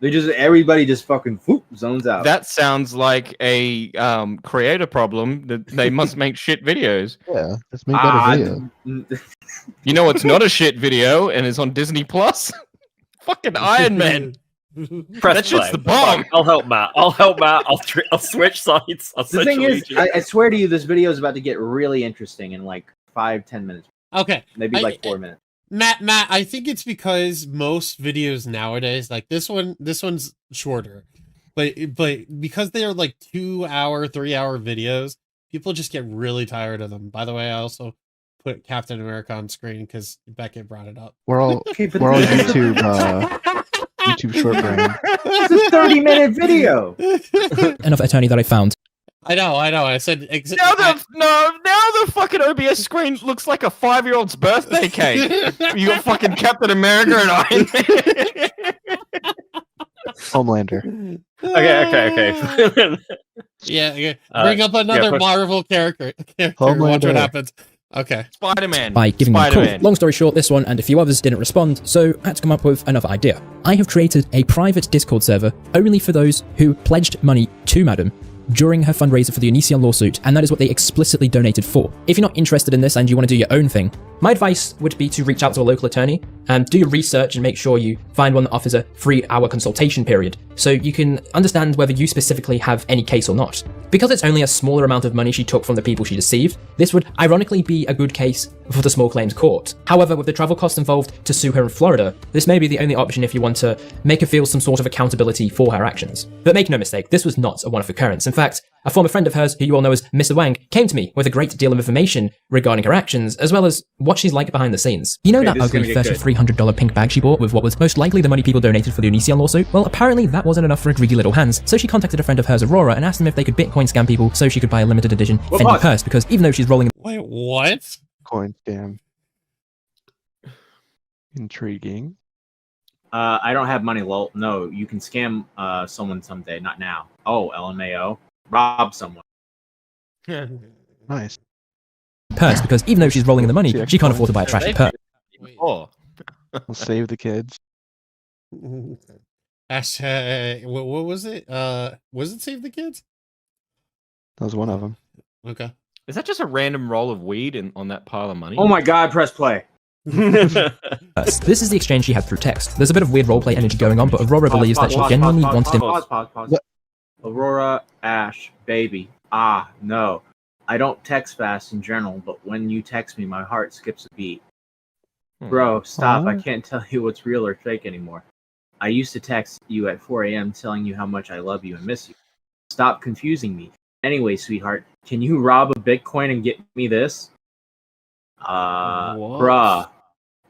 Everybody just fucking zones out. That sounds like a creator problem. That they must make shit videos. Yeah, let's make that a video. You know what's not a shit video and is on Disney Plus? Fucking Iron Man. That shit's the bomb. I'll help Matt. I'll switch sides. The thing is, I swear to you, this video is about to get really interesting in like 5-10 minutes. Okay, maybe like 4 minutes. Matt, I think it's because most videos nowadays, like this one's shorter, but because they are like 2-hour, 3-hour videos, people just get really tired of them. By the way, I also put Captain America on screen because Beckett brought it up. We're all YouTube short brand. It's a 30-minute video. Another attorney that I found. I know. I said now the fucking OBS screen looks like a 5-year-old's birthday cake. You got fucking Captain America and Iron Man. Homelander. Okay. Yeah. Bring up another Marvel character. Watch what happens. Okay. Spider-Man. By giving them a call. Long story short, this one and a few others didn't respond, so I had to come up with another idea. I have created a private Discord server only for those who pledged money to Madam during her fundraiser for the Onision lawsuit, and that is what they explicitly donated for. If you're not interested in this and you want to do your own thing, my advice would be to reach out to a local attorney and do your research and make sure you find one that offers a 3-hour consultation period, so you can understand whether you specifically have any case or not. Because it's only a smaller amount of money she took from the people she deceived, this would ironically be a good case for the small claims court. However, with the travel costs involved to sue her in Florida, this may be the only option if you want to make her feel some sort of accountability for her actions. But make no mistake, this was not a one-off occurrence. In fact, a former friend of hers, who you all know as Mr. Wang, came to me with a great deal of information regarding her actions, as well as what she's like behind the scenes. You know that ugly $300 pink bag she bought with what was most likely the money people donated for the Onision lawsuit? Well, apparently that wasn't enough for her greedy little hands, so she contacted a friend of hers, Aurora, and asked them if they could Bitcoin scam people so she could buy a limited edition Fendi purse, because even though she's rolling... Wait, what? Coin scam. Intriguing. I don't have money, lol. No, you can scam someone someday, not now. Oh, LMAO. Rob someone. Nice. Purse, because even though she's rolling in the money, she can't afford to buy a trashy purse. Oh. We'll save the kids. Ash, what was it? Was it Save the Kids? That was one of them. Okay. Is that just a random roll of weed on that pile of money? Oh my god, press play. This is the exchange she had through text. There's a bit of weird roleplay energy going on, but Aurora believes that she genuinely wanted him. Pause. Aurora, Ash, baby. Ah, no. I don't text fast in general, but when you text me, my heart skips a beat. Bro, stop. I can't tell you what's real or fake anymore. I used to text you at 4 a.m. telling you how much I love you and miss you. Stop confusing me. Anyway, sweetheart, can you rob a Bitcoin and get me this? Bruh.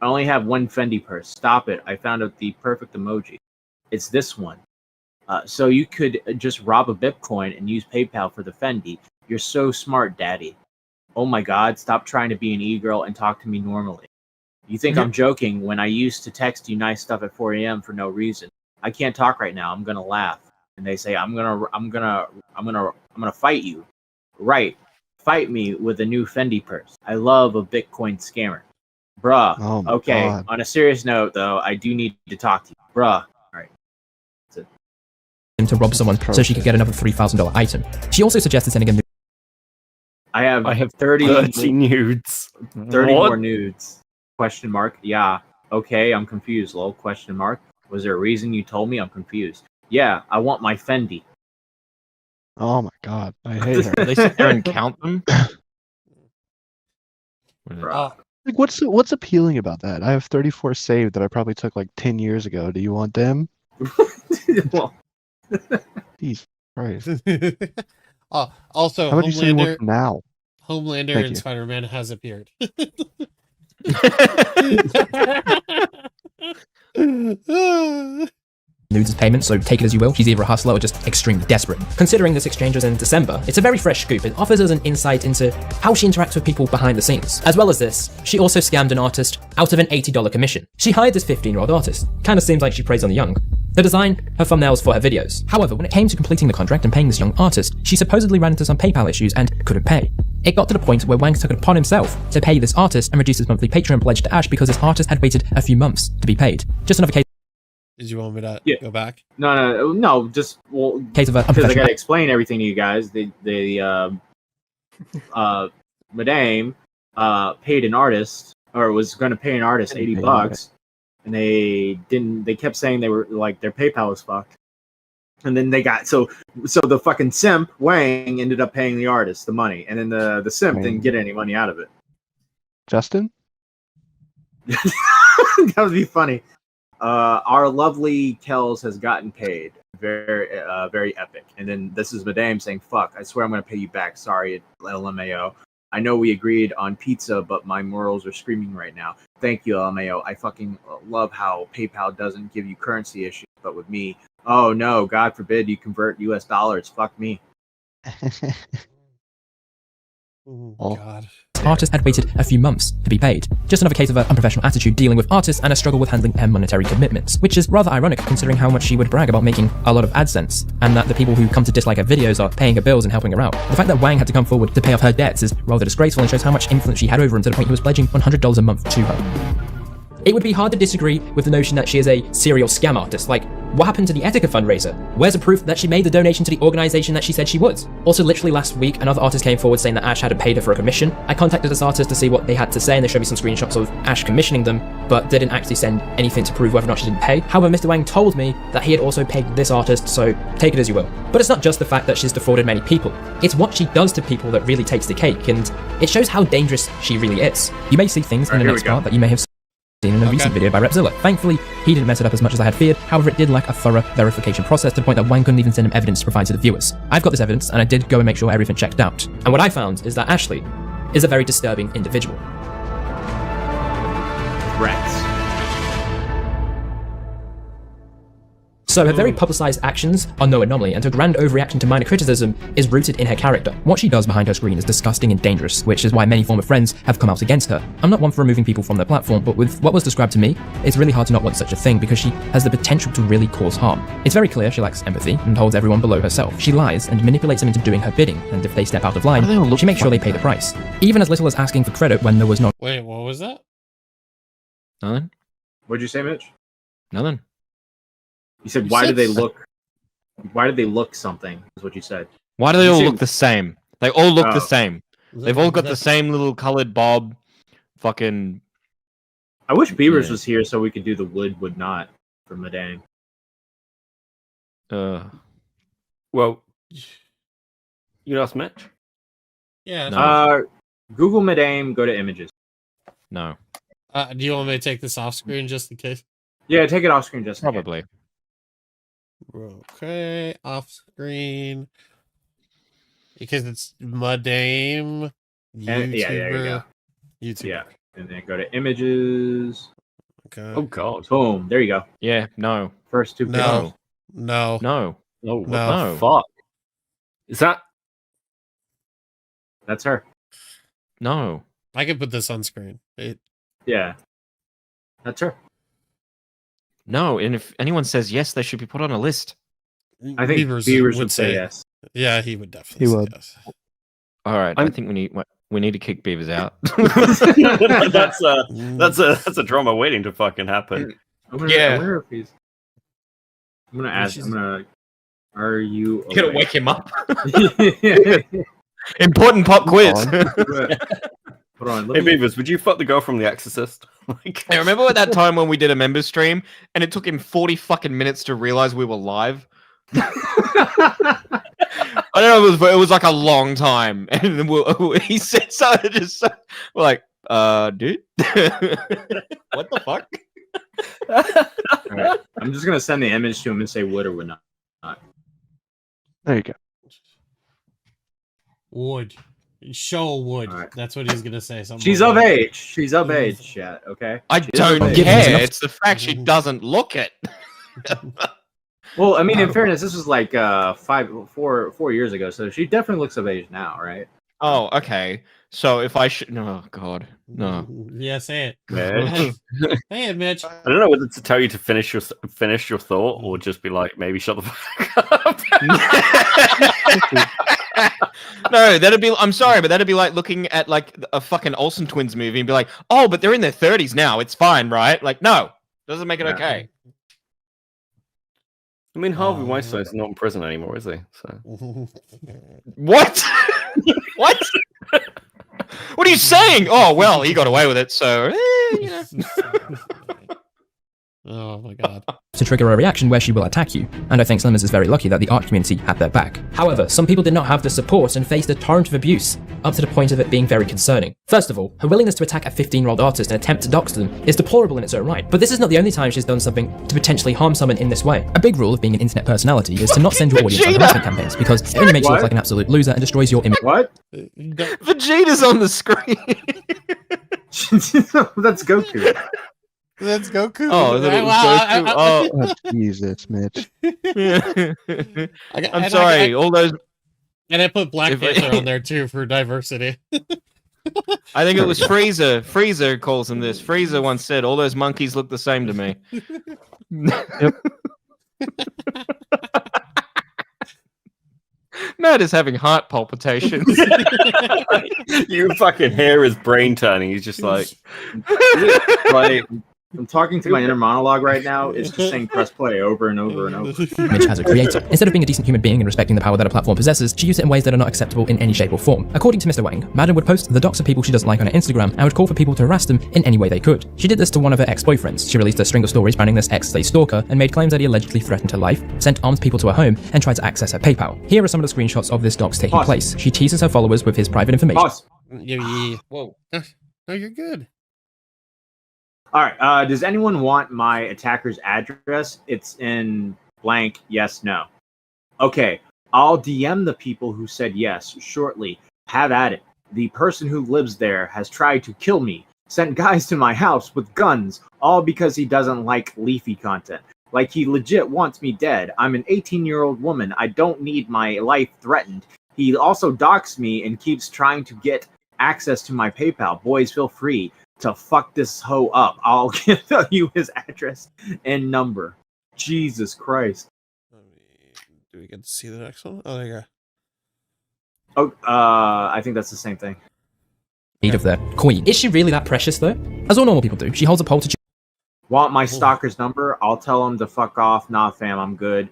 I only have one Fendi purse. Stop it. I found out the perfect emoji. It's this one. So you could just rob a Bitcoin and use PayPal for the Fendi. You're so smart, daddy. Oh my god, stop trying to be an e-girl and talk to me normally. You think I'm joking when I used to text you nice stuff at 4 a.m. for no reason. I can't talk right now. I'm gonna laugh. And they say I'm gonna fight you. Right. Fight me with a new Fendi purse. I love a Bitcoin scammer. Bruh. Oh my okay. God. On a serious note though, I do need to talk to you. Bruh. Alright. That's it. To rob someone so she could get another $3,000 item. She also suggested sending him... I have 30 nudes. 30 more nudes. Question mark. Yeah. Okay, I'm confused, lol. Question mark. Was there a reason you told me? I'm confused. Yeah, I want my Fendi. Oh my god, I hate her. They sit there and count them. Like, what's appealing about that? I have 34 saved that I probably took like 10 years ago. Do you want them? Well, Jesus Christ. Also, How about you say work now? Homelander Thank and you. Spider-Man has appeared. Nudes as payment, so take it as you will. She's either a hustler or just extremely desperate. Considering this exchange was in December, it's a very fresh scoop. It offers us an insight into how she interacts with people behind the scenes. As well as this, she also scammed an artist out of an $80 commission. She hired this 15-year-old artist. Kinda seems like she preys on the young. To design her thumbnails for her videos. However, when it came to completing the contract and paying this young artist, she supposedly ran into some PayPal issues and couldn't pay. It got to the point where Wang took it upon himself to pay this artist and reduce his monthly Patreon pledge to Ash because this artist had waited a few months to be paid. Just another case. Did you want me to go back? No. Just Case of because I gotta explain everything to you guys. Madame paid an artist, or was going to pay an artist $80, and they didn't. They kept saying they were like their PayPal was fucked, and then they got so the fucking simp Wang ended up paying the artist the money, and then the simp didn't get any money out of it. Justin? That would be funny. Our lovely Kells has gotten paid. Very epic. And then this is Madame saying, fuck, I swear I'm going to pay you back. Sorry, LMAO. I know we agreed on pizza, but my morals are screaming right now. Thank you, LMAO. I fucking love how PayPal doesn't give you currency issues, but with me, oh no, God forbid you convert US dollars. Fuck me. Oh, God. Artist had waited a few months to be paid. Just another case of an unprofessional attitude dealing with artists and a struggle with handling her monetary commitments, which is rather ironic considering how much she would brag about making a lot of AdSense, and that the people who come to dislike her videos are paying her bills and helping her out. The fact that Wang had to come forward to pay off her debts is rather disgraceful and shows how much influence she had over him to the point he was pledging $100 a month to her. It would be hard to disagree with the notion that she is a serial scam artist. Like, What happened to the Etika fundraiser? Where's the proof that she made the donation to the organization that she said she would? Also, literally last week, another artist came forward saying that Ash hadn't paid her for a commission. I contacted this artist to see what they had to say, and they showed me some screenshots of Ash commissioning them, but didn't actually send anything to prove whether or not she didn't pay. However, Mr. Wang told me that he had also paid this artist, so take it as you will. But it's not just the fact that she's defrauded many people. It's what she does to people that really takes the cake, and it shows how dangerous she really is. You may see things in the next part that you may have seen in a recent video by Repzilla. Thankfully, he didn't mess it up as much as I had feared. However, it did lack a thorough verification process to the point that Wang couldn't even send him evidence to provide to the viewers. I've got this evidence, and I did go and make sure everything checked out. And what I found is that Ashley is a very disturbing individual. Rats. So her very publicized actions are no anomaly, and her grand overreaction to minor criticism is rooted in her character. What she does behind her screen is disgusting and dangerous, which is why many former friends have come out against her. I'm not one for removing people from their platform, but with what was described to me, it's really hard to not want such a thing because she has the potential to really cause harm. It's very clear she lacks empathy and holds everyone below herself. She lies and manipulates them into doing her bidding, and if they step out of line, she makes sure they pay the price. Even as little as asking for credit when there was no— Wait, what was that? Nothing. What'd you say, Mitch? Nothing. You said, why do they look something, is what you said. Why do they all look the same? They all look the same. Is They've that- all got is the same little colored bob. Fucking. I wish Beavers Yeah. was here so we could do the would not for Madame. Well, you asked Mitch? Yeah. No. Google Madame, go to images. No. Do you want me to take this off screen just in case? Yeah, take it off screen just in case. Probably. Okay, off screen. Because it's Madame. And, yeah, there you go. YouTube. Yeah, and then go to images. Okay. Oh god. Boom, there you go. Yeah. No. First two pictures. No. No. No. Oh, what No. the fuck? Is that? That's her. No. I can put this on screen. Yeah. That's her. No. And if anyone says yes, they should be put on a list. I think Beavers would say yes. Yeah, he would definitely He say would. yes. All right. I think we need to kick Beavers out. that's a drama waiting to fucking happen. I wonder if he's. I'm gonna ask. I'm gonna. Are you? You gotta wake him up. Yeah. Important pop quiz. Hold on. Hey Beavers, would you fuck the girl from The Exorcist? Hey, remember at that time when we did a member stream and it took him 40 fucking minutes to realize we were live? I don't know, it was like a long time. And then he said something, we're like, dude? What the fuck? All right. I'm just gonna send the image to him and say would or would not. There you go. Would. Show would. Right. That's what he's gonna say. Something She's like of that. age. She's of age, chat. Okay. I She's don't of age. care. It's the fact she doesn't look it. Well, I mean, in fairness, this was like 4 years ago, so she definitely looks of age now, right? Oh, okay. So if I should, no, God, no. Yeah, say it. Mitch. Say it, Mitch. I don't know whether to tell you to finish your thought or just be like, maybe shut the fuck up. No, that'd be. I'm sorry, but that'd be like looking at like a fucking Olsen twins movie and be like, oh, but they're in their 30s now. It's fine, right? Like, no, doesn't make it okay. I mean, Harvey Weinstein's not in prison anymore, is he? So. What? What? What are you saying? Oh, well, he got away with it, so you know. Oh my god. to trigger a reaction where she will attack you, and I think Slimmers is very lucky that the art community had their back. However, some people did not have the support and faced a torrent of abuse, up to the point of it being very concerning. First of all, her willingness to attack a 15-year-old artist and attempt to dox them is deplorable in its own right, but this is not the only time she's done something to potentially harm someone in this way. A big rule of being an internet personality is to not send your audience on harassment campaigns, because it only makes you look like an absolute loser and destroys your image. What? Vegeta's on the screen. That's Goku. That's Goku. Oh, I thought it was Goku. Oh, Jesus, Mitch. I'm sorry. All those. And I put Black Panther on there too for diversity. I think it was Freezer. Freezer calls him this. Freezer once said, "All those monkeys look the same to me." Yep. Matt is having heart palpitations. You fucking hear his brain turning. He's just like I'm talking to my inner monologue right now. It's just saying press play over and over and over. Image as a creator. Instead of being a decent human being and respecting the power that a platform possesses, she used it in ways that are not acceptable in any shape or form. According to Mr. Wang, Madden would post the docs of people she doesn't like on her Instagram and would call for people to harass them in any way they could. She did this to one of her ex-boyfriends. She released a string of stories branding this ex as a stalker and made claims that he allegedly threatened her life, sent armed people to her home, and tried to access her PayPal. Here are some of the screenshots of this docs taking place. She teases her followers with his private information. Whoa. No, you're good. All right. Does anyone want my attacker's address? It's in blank. Yes, no. Okay. I'll DM the people who said yes shortly. Have at it. The person who lives there has tried to kill me, sent guys to my house with guns, all because he doesn't like leafy content. Like he legit wants me dead. I'm an 18-year-old woman. I don't need my life threatened. He also doxed me and keeps trying to get access to my PayPal. Boys, feel free to fuck this hoe up. I'll give you his address and number. Jesus Christ. Do we get to see the next one? Oh, there you Oh, go. I think that's the same thing. Of their queen. Is she really that precious though? As all normal people do, she holds a poll to Want my stalker's number? I'll tell him to fuck off. Nah, fam, I'm good.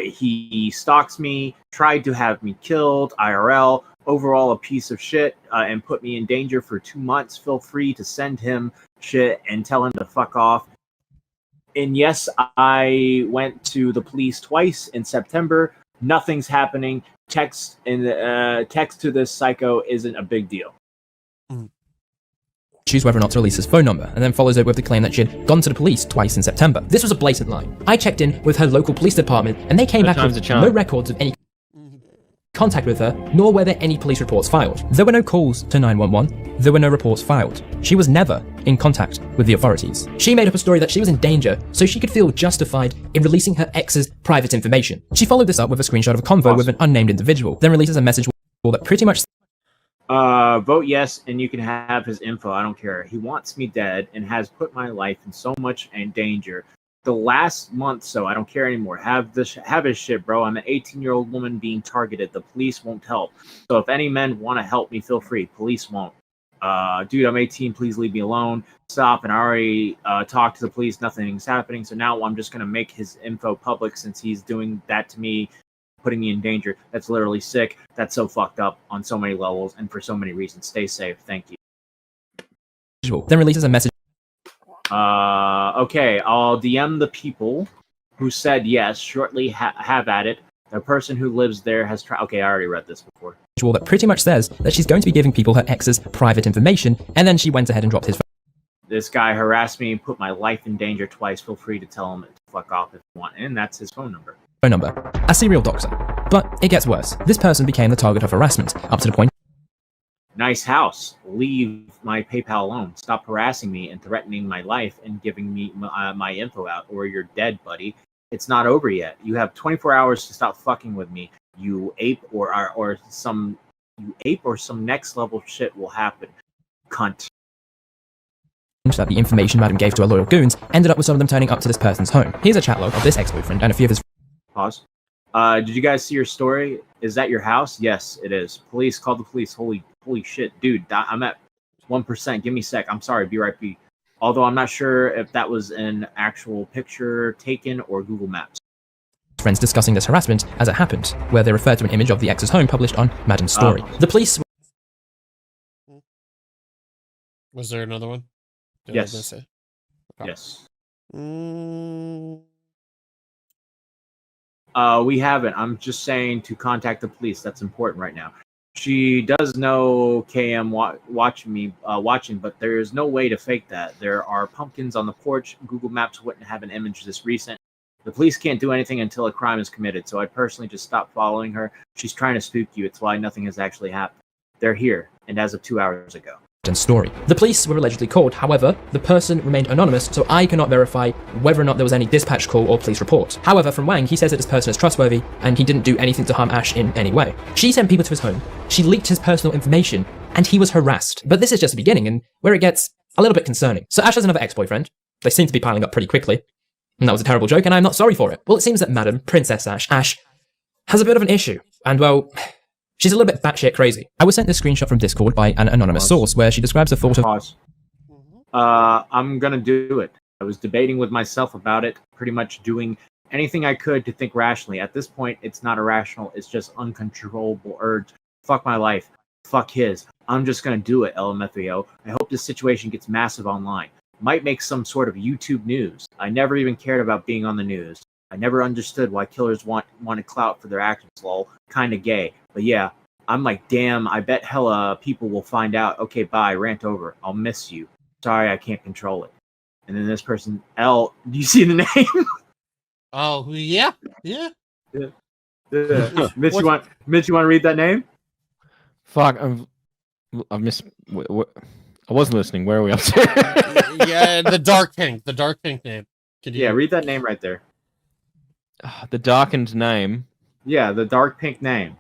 He stalks me, tried to have me killed, IRL, overall a piece of shit, and put me in danger for 2 months. Feel free to send him shit and tell him to fuck off. And yes, I went to the police twice in September. Nothing's happening. Text to this psycho isn't a big deal. Choose whether or not to release his phone number, and then follows it with the claim that she had gone to the police twice in September. This was a blatant lie. I checked in with her local police department, and they came back with no records of any contact with her, nor were there any police reports filed. There were no calls to 911, there were no reports filed. She was never in contact with the authorities. She made up a story that she was in danger, so she could feel justified in releasing her ex's private information. She followed this up with a screenshot of a convo with an unnamed individual, then releases a message that pretty much vote yes, and you can have his info. I don't care. He wants me dead and has put my life in so much danger. The last month, so I don't care anymore. Have his shit, bro. I'm an 18-year-old woman being targeted. The police won't help. So if any men want to help me, feel free. Police won't. Dude, I'm 18. Please leave me alone. Stop. And I already talked to the police. Nothing's happening. So now I'm just gonna make his info public since he's doing that to me, putting me in danger. That's literally sick. That's so fucked up on so many levels and for so many reasons. Stay safe. Thank you. Then releases a message. Okay, I'll DM the people who said yes shortly. Have at it. The person who lives there has tried. Okay, I already read this before. That pretty much says that she's going to be giving people her ex's private information, and then she went ahead and dropped his phone. This guy harassed me, put my life in danger twice. Feel free to tell him to fuck off if you want. And that's his phone number. A serial doxer. But it gets worse. This person became the target of harassment, up to the point. Nice house. Leave my PayPal alone. Stop harassing me and threatening my life and giving me my info out, or you're dead, buddy. It's not over yet. You have 24 hours to stop fucking with me. You ape, or some next level shit will happen. Cunt. That the information Madam gave to her loyal goons ended up with some of them turning up to this person's home. Here's a chat log of this ex-boyfriend and a few of his. Pause. Did you guys see your story? Is that your house? Yes, it is. Police, call the police. Holy shit, dude. I'm at 1%. Give me a sec. I'm sorry. Be right back. Although I'm not sure if that was an actual picture taken or Google Maps. Friends discussing this harassment as it happened, where they referred to an image of the ex's home published on Madam's story. The police. Was there another one? Yes. Oh. Yes. We haven't. I'm just saying to contact the police. That's important right now. She does know KM watching, but there is no way to fake that. There are pumpkins on the porch. Google Maps wouldn't have an image this recent. The police can't do anything until a crime is committed, so I personally just stopped following her. She's trying to spook you. It's why nothing has actually happened. They're here, and as of 2 hours ago. Story. The police were allegedly called, however, the person remained anonymous, so I cannot verify whether or not there was any dispatch call or police report. However, from Wang, he says that this person is trustworthy, and he didn't do anything to harm Ash in any way. She sent people to his home, she leaked his personal information, and he was harassed. But this is just the beginning, and where it gets a little bit concerning. So Ash has another ex-boyfriend. They seem to be piling up pretty quickly. And that was a terrible joke, and I'm not sorry for it. Well, it seems that Madam, Princess Ash, has a bit of an issue, and well, she's a little bit batshit crazy. I was sent this screenshot from Discord by an anonymous source where she describes the thought of. Pause. I'm gonna do it. I was debating with myself about it, pretty much doing anything I could to think rationally. At this point, it's not irrational. It's just uncontrollable urge. Fuck my life. Fuck his. I'm just going to do it, LMFAO. I hope this situation gets massive online. Might make some sort of YouTube news. I never even cared about being on the news. I never understood why killers wanted clout for their actions, lol. Kinda gay. But yeah, I'm like, damn, I bet hella people will find out. Okay, bye, rant over. I'll miss you. Sorry, I can't control it. And then this person, L, do you see the name? Oh, yeah. Yeah. Mitch, you want to read that name? Fuck, I've missed. I wasn't listening. Where are we up to? Yeah, the dark pink name. Yeah, read that name right there. The darkened name. Yeah, the dark pink name.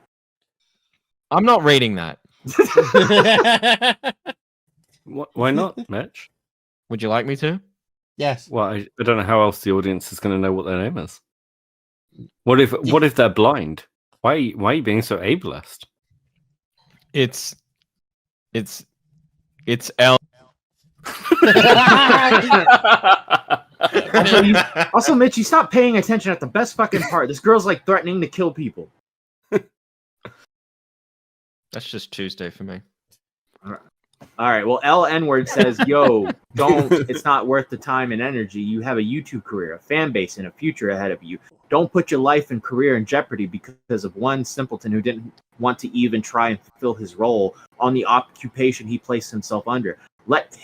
I'm not reading that. Why not, Mitch? Would you like me to? Yes. Well, I don't know how else the audience is going to know what their name is. What if they're blind? Why are you being so ableist? It's L. Also, Mitch, you stop paying attention at the best fucking part. This girl's like threatening to kill people. That's just Tuesday for me. All right. Well, L N-word says, "Yo, don't. It's not worth the time and energy. You have a YouTube career, a fan base, and a future ahead of you. Don't put your life and career in jeopardy because of one simpleton who didn't want to even try and fulfill his role on the occupation he placed himself under. Let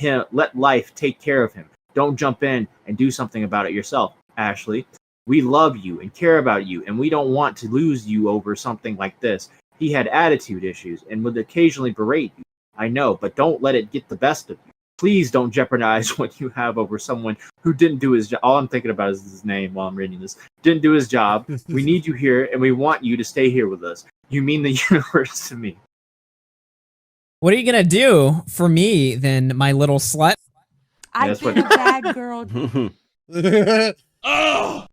life take care of him. Don't jump in and do something about it yourself, Ashley. We love you and care about you, and we don't want to lose you over something like this. He had attitude issues and would occasionally berate you. I know, but don't let it get the best of you. Please don't jeopardize what you have over someone who didn't do his job." All I'm thinking about is his name while I'm reading this. Didn't do his job. We need you here, and we want you to stay here with us. You mean the universe to me. What are you gonna do for me then, my little slut? I've been a bad girl. Oh!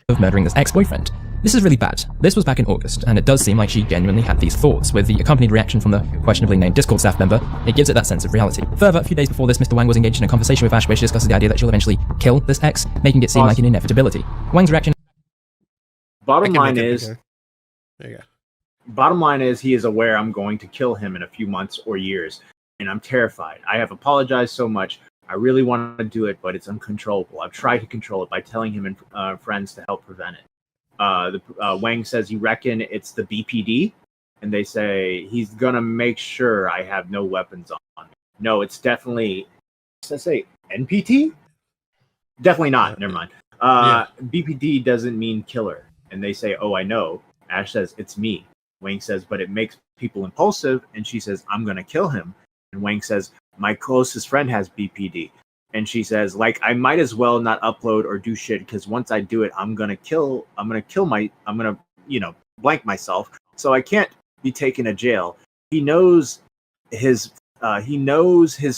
Of murdering this ex-boyfriend. This is really bad. This was back in August, and it does seem like she genuinely had these thoughts. With the accompanied reaction from the questionably named Discord staff member, it gives it that sense of reality. Further, a few days before this, Mr. Wang was engaged in a conversation with Ash where she discusses the idea that she'll eventually kill this ex, making it seem like an inevitability. Wang's reaction... Bottom line is... There you go. Bottom line is he is aware I'm going to kill him in a few months or years, and I'm terrified. I have apologized so much. I really want to do it, but it's uncontrollable. I've tried to control it by telling him and friends to help prevent it. Wang says you reckon it's the BPD, and they say he's gonna make sure I have no weapons on. No, it's definitely. Does I say NPT? Definitely not. Never mind. BPD doesn't mean killer, and they say, "Oh, I know." Ash says it's me. Wang says, but it makes people impulsive, and she says, "I'm gonna kill him." And Wang says, "My closest friend has BPD." And she says, like, I might as well not upload or do shit because once I do it, I'm gonna blank myself. So I can't be taken to jail. He knows his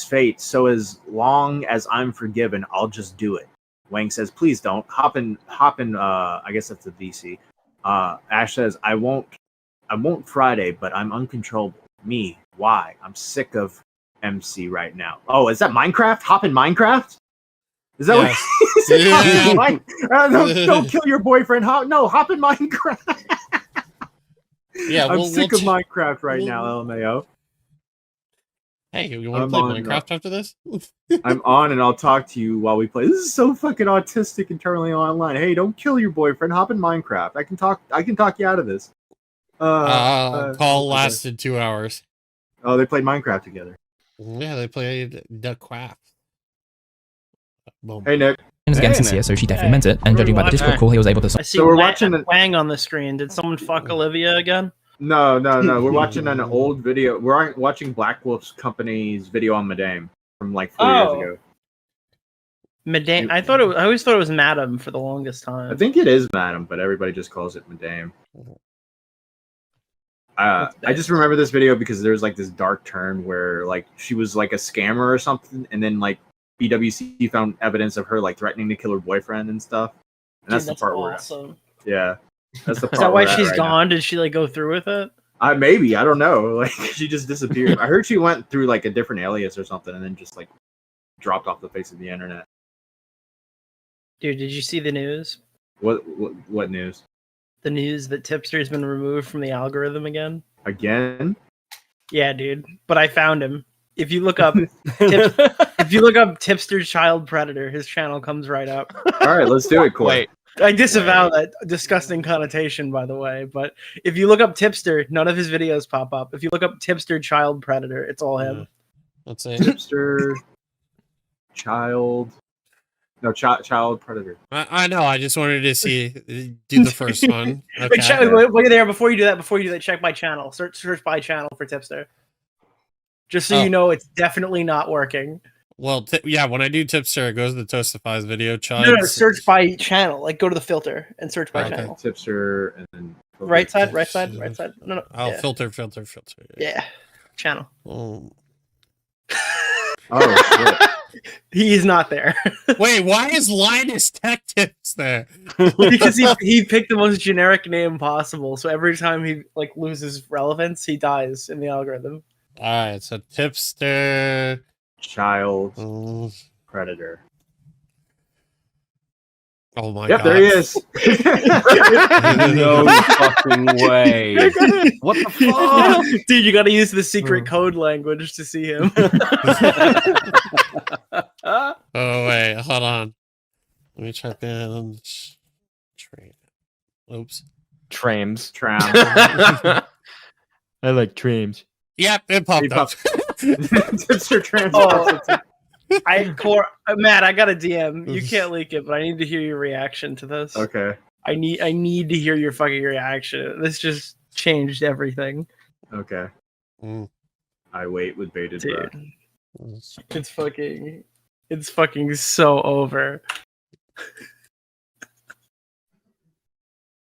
fate. So as long as I'm forgiven, I'll just do it. Wang says, please don't hop in. I guess that's the VC. Ash says, I won't Friday, but I'm uncontrollable. Me, why? I'm sick of MC right now. Oh, is that Minecraft? Hop in Minecraft? Is that what? Don't kill your boyfriend. Hop in Minecraft. Yeah, I'm sick of Minecraft right now, LMAO. Hey, you want to play Minecraft after this? I'm on and I'll talk to you while we play. This is so fucking autistic and terminally online. Hey, don't kill your boyfriend. Hop in Minecraft. I can talk you out of this. Call lasted 2 hours. Oh, they played Minecraft together. Yeah, they played The Craft. Hey, Nick. Is getting sincere, so she definitely meant it. And judging by the Discord call, he was able to. I see we're watching Wang on the screen. Did someone fuck Olivia again? No. We're watching an old video. We're watching Black Wolf's Company's video on Madame from like 4 years ago. Madame. I always thought it was Madam for the longest time. I think it is Madam, but everybody just calls it Madame. I just remember this video because there's like this dark turn where like she was like a scammer or something, and then like BWC found evidence of her like threatening to kill her boyfriend and stuff. And that's the part awesome. where that's the part. Is that why she's gone? Did she like go through with it? Maybe, I don't know. Like she just disappeared. I heard she went through like a different alias or something, and then just like dropped off the face of the internet. Dude, did you see the news? What news? The news that Tipster's been removed from the algorithm again. Again? Yeah, dude. But I found him. If you look up, if you look up Tipster's Child Predator, his channel comes right up. All right, let's do it, Corey. Wait. I disavow that disgusting connotation, by the way. But if you look up Tipster, none of his videos pop up. If you look up Tipster Child Predator, it's all him. Let's say Tipster Child. No, child predator. I know. I just wanted to see do the first one. Okay. Wait there before you do that. Check my channel. Search by channel for Tipster. Just so you know, it's definitely not working. Well, yeah. When I do Tipster, it goes to Toastifies video. No, search by channel. Like go to the filter and search by channel. Tipster and then right side. No. Oh, yeah. filter. Yeah, channel. Oh shit. He's not there. Wait, why is Linus Tech Tips there? Because he picked the most generic name possible. So every time he like loses relevance, he dies in the algorithm. All right, so Tipster Child Predator. Oh my god. god. There he is. No fucking way. What the fuck? Dude, you gotta use the secret code language to see him. Oh wait, hold on. Let me type in Oops. Trams. Tram. I like trams. Yep, it popped up. Tipster Trams. Matt, I got a DM. You can't leak it, but I need to hear your reaction to this. Okay. I need to hear your fucking reaction. This just changed everything. Okay. I wait with bated breath. It's fucking so over.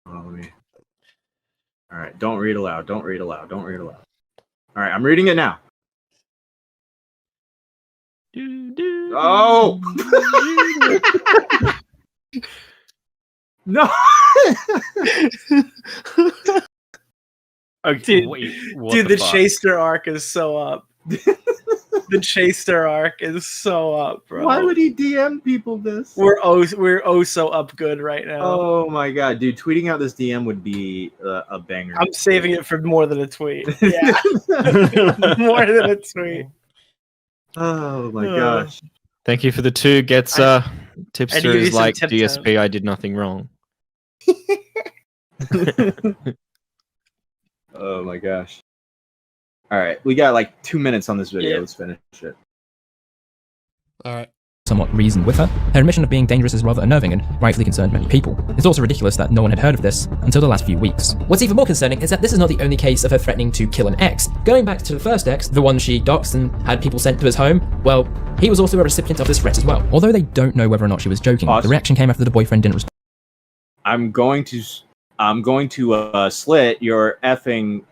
All right, don't read aloud. All right, I'm reading it now. Oh! No! Okay, dude, the Chaser arc is so up. The Chaser arc is so up, bro. Why would he DM people this? We're so up good right now. Oh my god, dude! Tweeting out this DM would be a banger. I'm saving it for more than a tweet. Yeah, more than a tweet. Oh my gosh! Thank you for the 2 gets. Tipster is like DSP. I did nothing wrong. Oh my gosh! All right, we got like 2 minutes on this video. Yeah. Let's finish it. All right. Somewhat reasoned with her. Her admission of being dangerous is rather unnerving and rightfully concerned many people. It's also ridiculous that no one had heard of this until the last few weeks. What's even more concerning is that this is not the only case of her threatening to kill an ex. Going back to the first ex, the one she doxed and had people sent to his home, well, he was also a recipient of this threat as well. Although they don't know whether or not she was joking, the reaction came after the boyfriend didn't respond. I'm going to slit your effing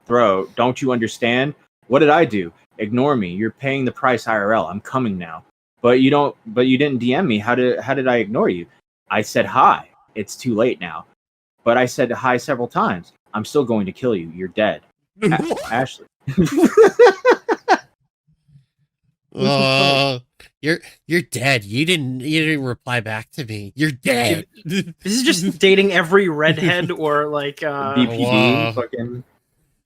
throat. Don't you understand? What did I do? Ignore me. You're paying the price IRL. I'm coming now. But you didn't DM me. How did I ignore you? I said hi. It's too late now. But I said hi several times. I'm still going to kill you. You're dead. Ashley. You're dead. You didn't reply back to me. You're dead. This is just dating every redhead or like BPD fucking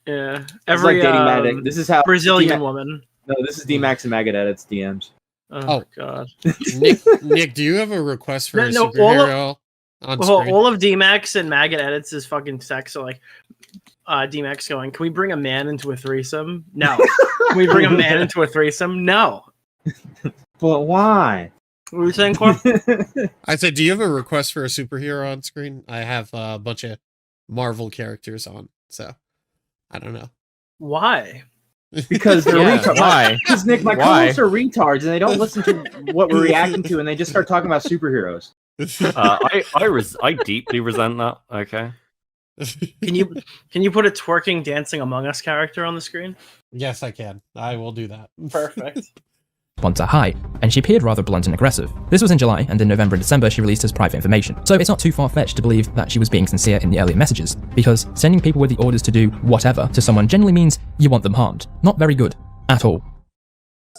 yeah. Every dating this is how Brazilian woman. No, this is D-Max and Maggot Edits DMs. Oh god. Nick, do you have a request for a superhero on screen? All of D-Max and Maggot Edits is fucking sex. So like D-Max going, can we bring a man into a threesome? No. Can we bring a man into a threesome? No. But why? What were you saying, Corp? I said, do you have a request for a superhero on screen? I have a bunch of Marvel characters on, so I don't know. Why? Because they're retards. Why? Because Nick, my co-hosts are retards, and they don't listen to what we're reacting to, and they just start talking about superheroes. I deeply resent that. Okay. Can you put a twerking dancing Among Us character on the screen? Yes, I can. I will do that. Perfect. want to hide, and she appeared rather blunt and aggressive. This was in July, and in November and December she released as private information. So it's not too far-fetched to believe that she was being sincere in the earlier messages, because sending people with the orders to do whatever to someone generally means you want them harmed. Not very good. At all.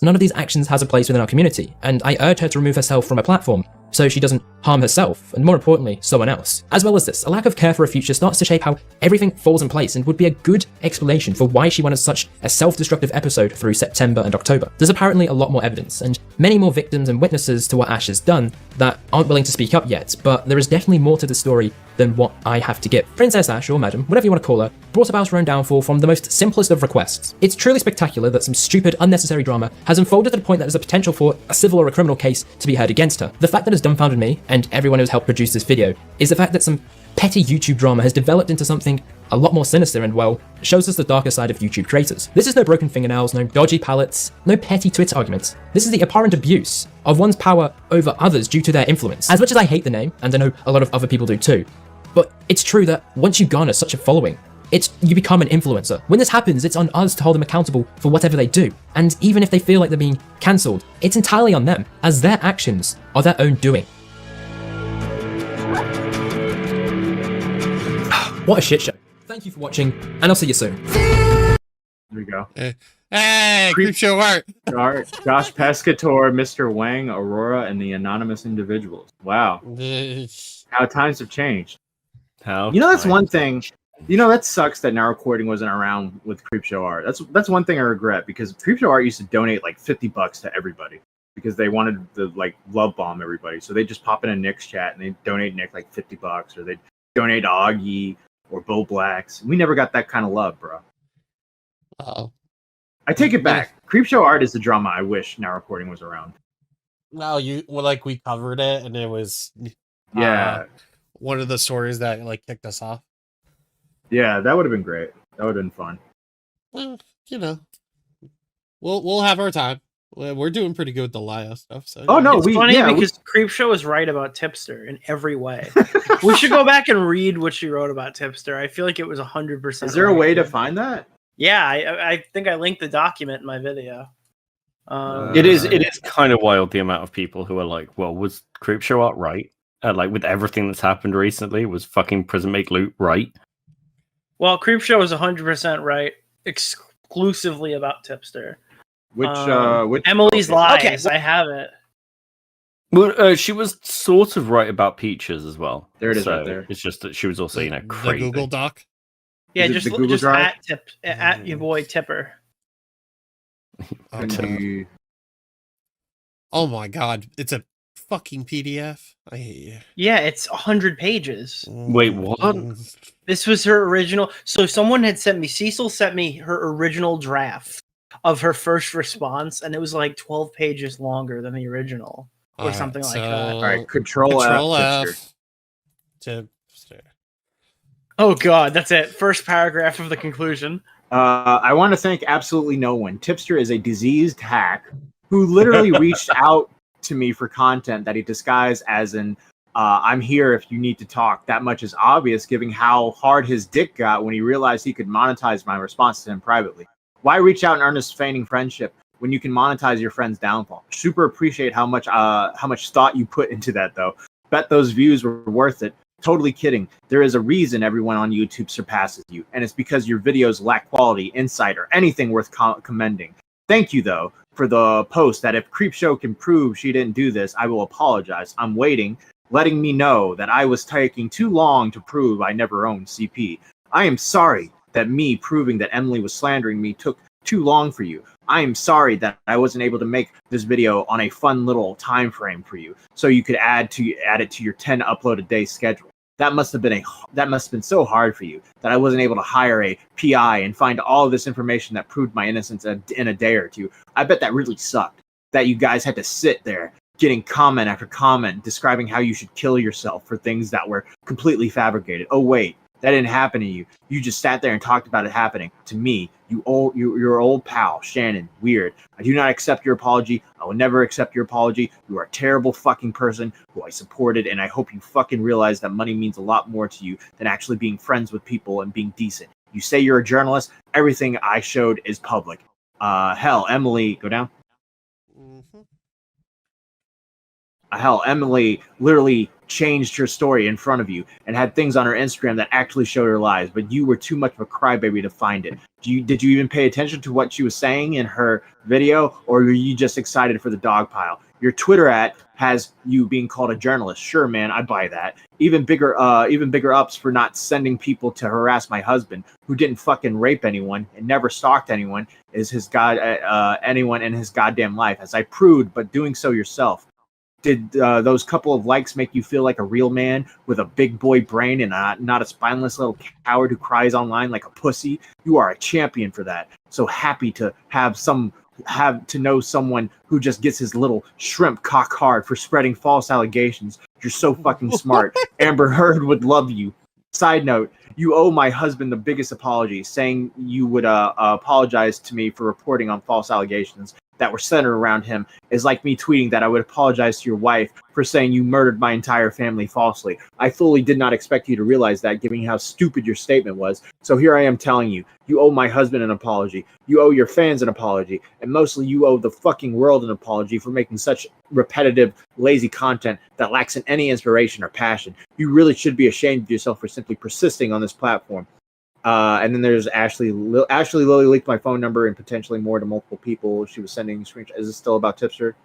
None of these actions has a place within our community, and I urge her to remove herself from a platform so she doesn't harm herself, and more importantly, someone else. As well as this, a lack of care for her future starts to shape how everything falls in place and would be a good explanation for why she went on such a self-destructive episode through September and October. There's apparently a lot more evidence, and many more victims and witnesses to what Ash has done that aren't willing to speak up yet, but there is definitely more to the story than what I have to give. Princess Ash, or Madam, whatever you want to call her, brought about her own downfall from the most simplest of requests. It's truly spectacular that some stupid, unnecessary drama has unfolded to the point that there's a potential for a civil or a criminal case to be heard against her. The fact that has dumbfounded me, and everyone who's helped produce this video, is the fact that some petty YouTube drama has developed into something a lot more sinister and, well, shows us the darker side of YouTube creators. This is no broken fingernails, no dodgy palettes, no petty Twitter arguments. This is the apparent abuse of one's power over others due to their influence. As much as I hate the name, and I know a lot of other people do too, but it's true that once you garner such a following, you become an influencer. When this happens, it's on us to hold them accountable for whatever they do. And even if they feel like they're being cancelled, it's entirely on them, as their actions are their own doing. What a shit show. Thank you for watching, and I'll see you soon. There we go. Hey, Creep Show Art. Josh Pescator, Mr. Wang, Aurora, and the anonymous individuals. Wow. How times have changed. That's one thing. That sucks that Now Recording wasn't around with Creepshow Art. That's one thing I regret, because Creepshow Art used to donate like $50 to everybody because they wanted to like love bomb everybody. So they just pop in a Nick's chat and they donate Nick like $50, or they donate to Augie or Bo Blacks. We never got that kind of love, bro. Oh. I take it back. Creepshow Art is the drama I wish Now Recording was around. No, we covered it, and it was one of the stories that like kicked us off. Yeah, that would have been great. That would have been fun. Well, we'll have our time. We're doing pretty good with the Lio stuff. So it's funny because Creepshow is right about Tipster in every way. We should go back and read what she wrote about Tipster. I feel like it was 100%. Is there a way to find that? Yeah, I think I linked the document in my video. It is kind of wild the amount of people who are like, well, was Creepshow Art right? Like with everything that's happened recently, was fucking Prison Make Loot right? Well, Creepshow is 100% right, exclusively about Tipster. Which Emily's Lies. Okay. I have it. Well, she was sort of right about Peaches as well. There it is, right there. It's just that she was also, crazy. The Google Doc. Yeah, just at your boy Tipper. Oh my god, it's a fucking PDF. I hate you. Yeah, it's 100 pages. Wait, what? This was her original. So someone had sent me. Cecil sent me her original draft of her first response, and it was like 12 pages longer than the original, or something like that. All right, Control F. Tipster. Oh god, that's it. First paragraph of the conclusion. I want to thank absolutely no one. Tipster is a diseased hack who literally reached out to me for content that he disguised as an I'm here if you need to talk. That much is obvious, given how hard his dick got when he realized he could monetize my response to him privately. Why reach out in earnest feigning friendship when you can monetize your friend's downfall? Super appreciate how much thought you put into that, though. Bet those views were worth it. Totally kidding. There is a reason everyone on YouTube surpasses you, and it's because your videos lack quality, insight, or anything worth commending. Thank you, though, for the post that if Creepshow can prove she didn't do this, I will apologize. I'm waiting, letting me know that I was taking too long to prove I never owned CP. I am sorry that me proving that Emily was slandering me took too long for you. I am sorry that I wasn't able to make this video on a fun little time frame for you, so you could add it to your 10 upload a day schedule. That must have been so hard for you that I wasn't able to hire a PI and find all of this information that proved my innocence in a day or two. I bet that really sucked. That you guys had to sit there getting comment after comment describing how you should kill yourself for things that were completely fabricated. Oh wait, that didn't happen to you. You just sat there and talked about it happening to me. Your old pal, Shannon. Weird. I do not accept your apology. I will never accept your apology. You are a terrible fucking person who I supported, and I hope you fucking realize that money means a lot more to you than actually being friends with people and being decent. You say you're a journalist. Everything I showed is public. Hell, Emily, go down. Hell, Emily literally changed her story in front of you and had things on her Instagram that actually showed her lies, but you were too much of a crybaby to find it. Did you even pay attention to what she was saying in her video, or were you just excited for the dog pile? Your Twitter has you being called a journalist. Sure, man, I buy that. Even bigger ups for not sending people to harass my husband, who didn't fucking rape anyone and never stalked anyone anyone in his goddamn life, as I proved, but doing so yourself. Did those couple of likes make you feel like a real man with a big boy brain and not a spineless little coward who cries online like a pussy? You are a champion for that. So happy to have to know someone who just gets his little shrimp cock hard for spreading false allegations. You're so fucking smart. Amber Heard would love you. Side note, you owe my husband the biggest apology, saying you would apologize to me for reporting on false allegations that were centered around him is like me tweeting that I would apologize to your wife for saying you murdered my entire family falsely. I fully did not expect you to realize that, given how stupid your statement was. So here I am telling you, you owe my husband an apology. You owe your fans an apology. And mostly you owe the fucking world an apology for making such repetitive, lazy content that lacks in any inspiration or passion. You really should be ashamed of yourself for simply persisting on this platform. And then there's Ashley. Ashley Lilly leaked my phone number and potentially more to multiple people. She was sending screenshots. Is it still about Tipster?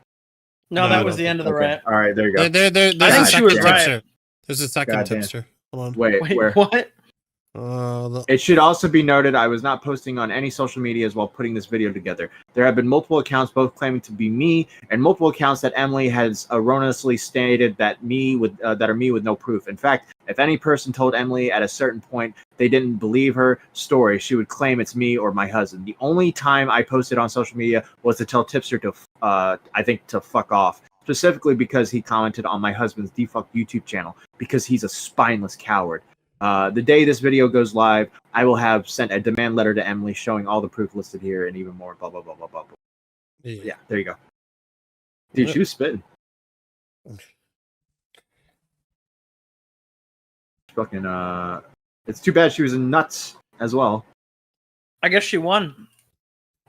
No, that was the end of the rant. All right, there you go. There's I think she was right. Tipster. There's a second Goddamn. tipster. Hold on. Wait, where? What? It should also be noted I was not posting on any social medias while putting this video together. There have been multiple accounts both claiming to be me and multiple accounts that Emily has erroneously stated that are me with no proof. In fact, if any person told Emily at a certain point they didn't believe her story, she would claim it's me or my husband. The only time I posted on social media was to tell Tipster to fuck off. Specifically because he commented on my husband's defunct YouTube channel because he's a spineless coward. The day this video goes live, I will have sent a demand letter to Emily showing all the proof listed here and even more, blah, blah, blah, blah, blah. Yeah, there you go. Dude, she was spitting. Fucking, it's too bad she was in nuts as well. I guess she won.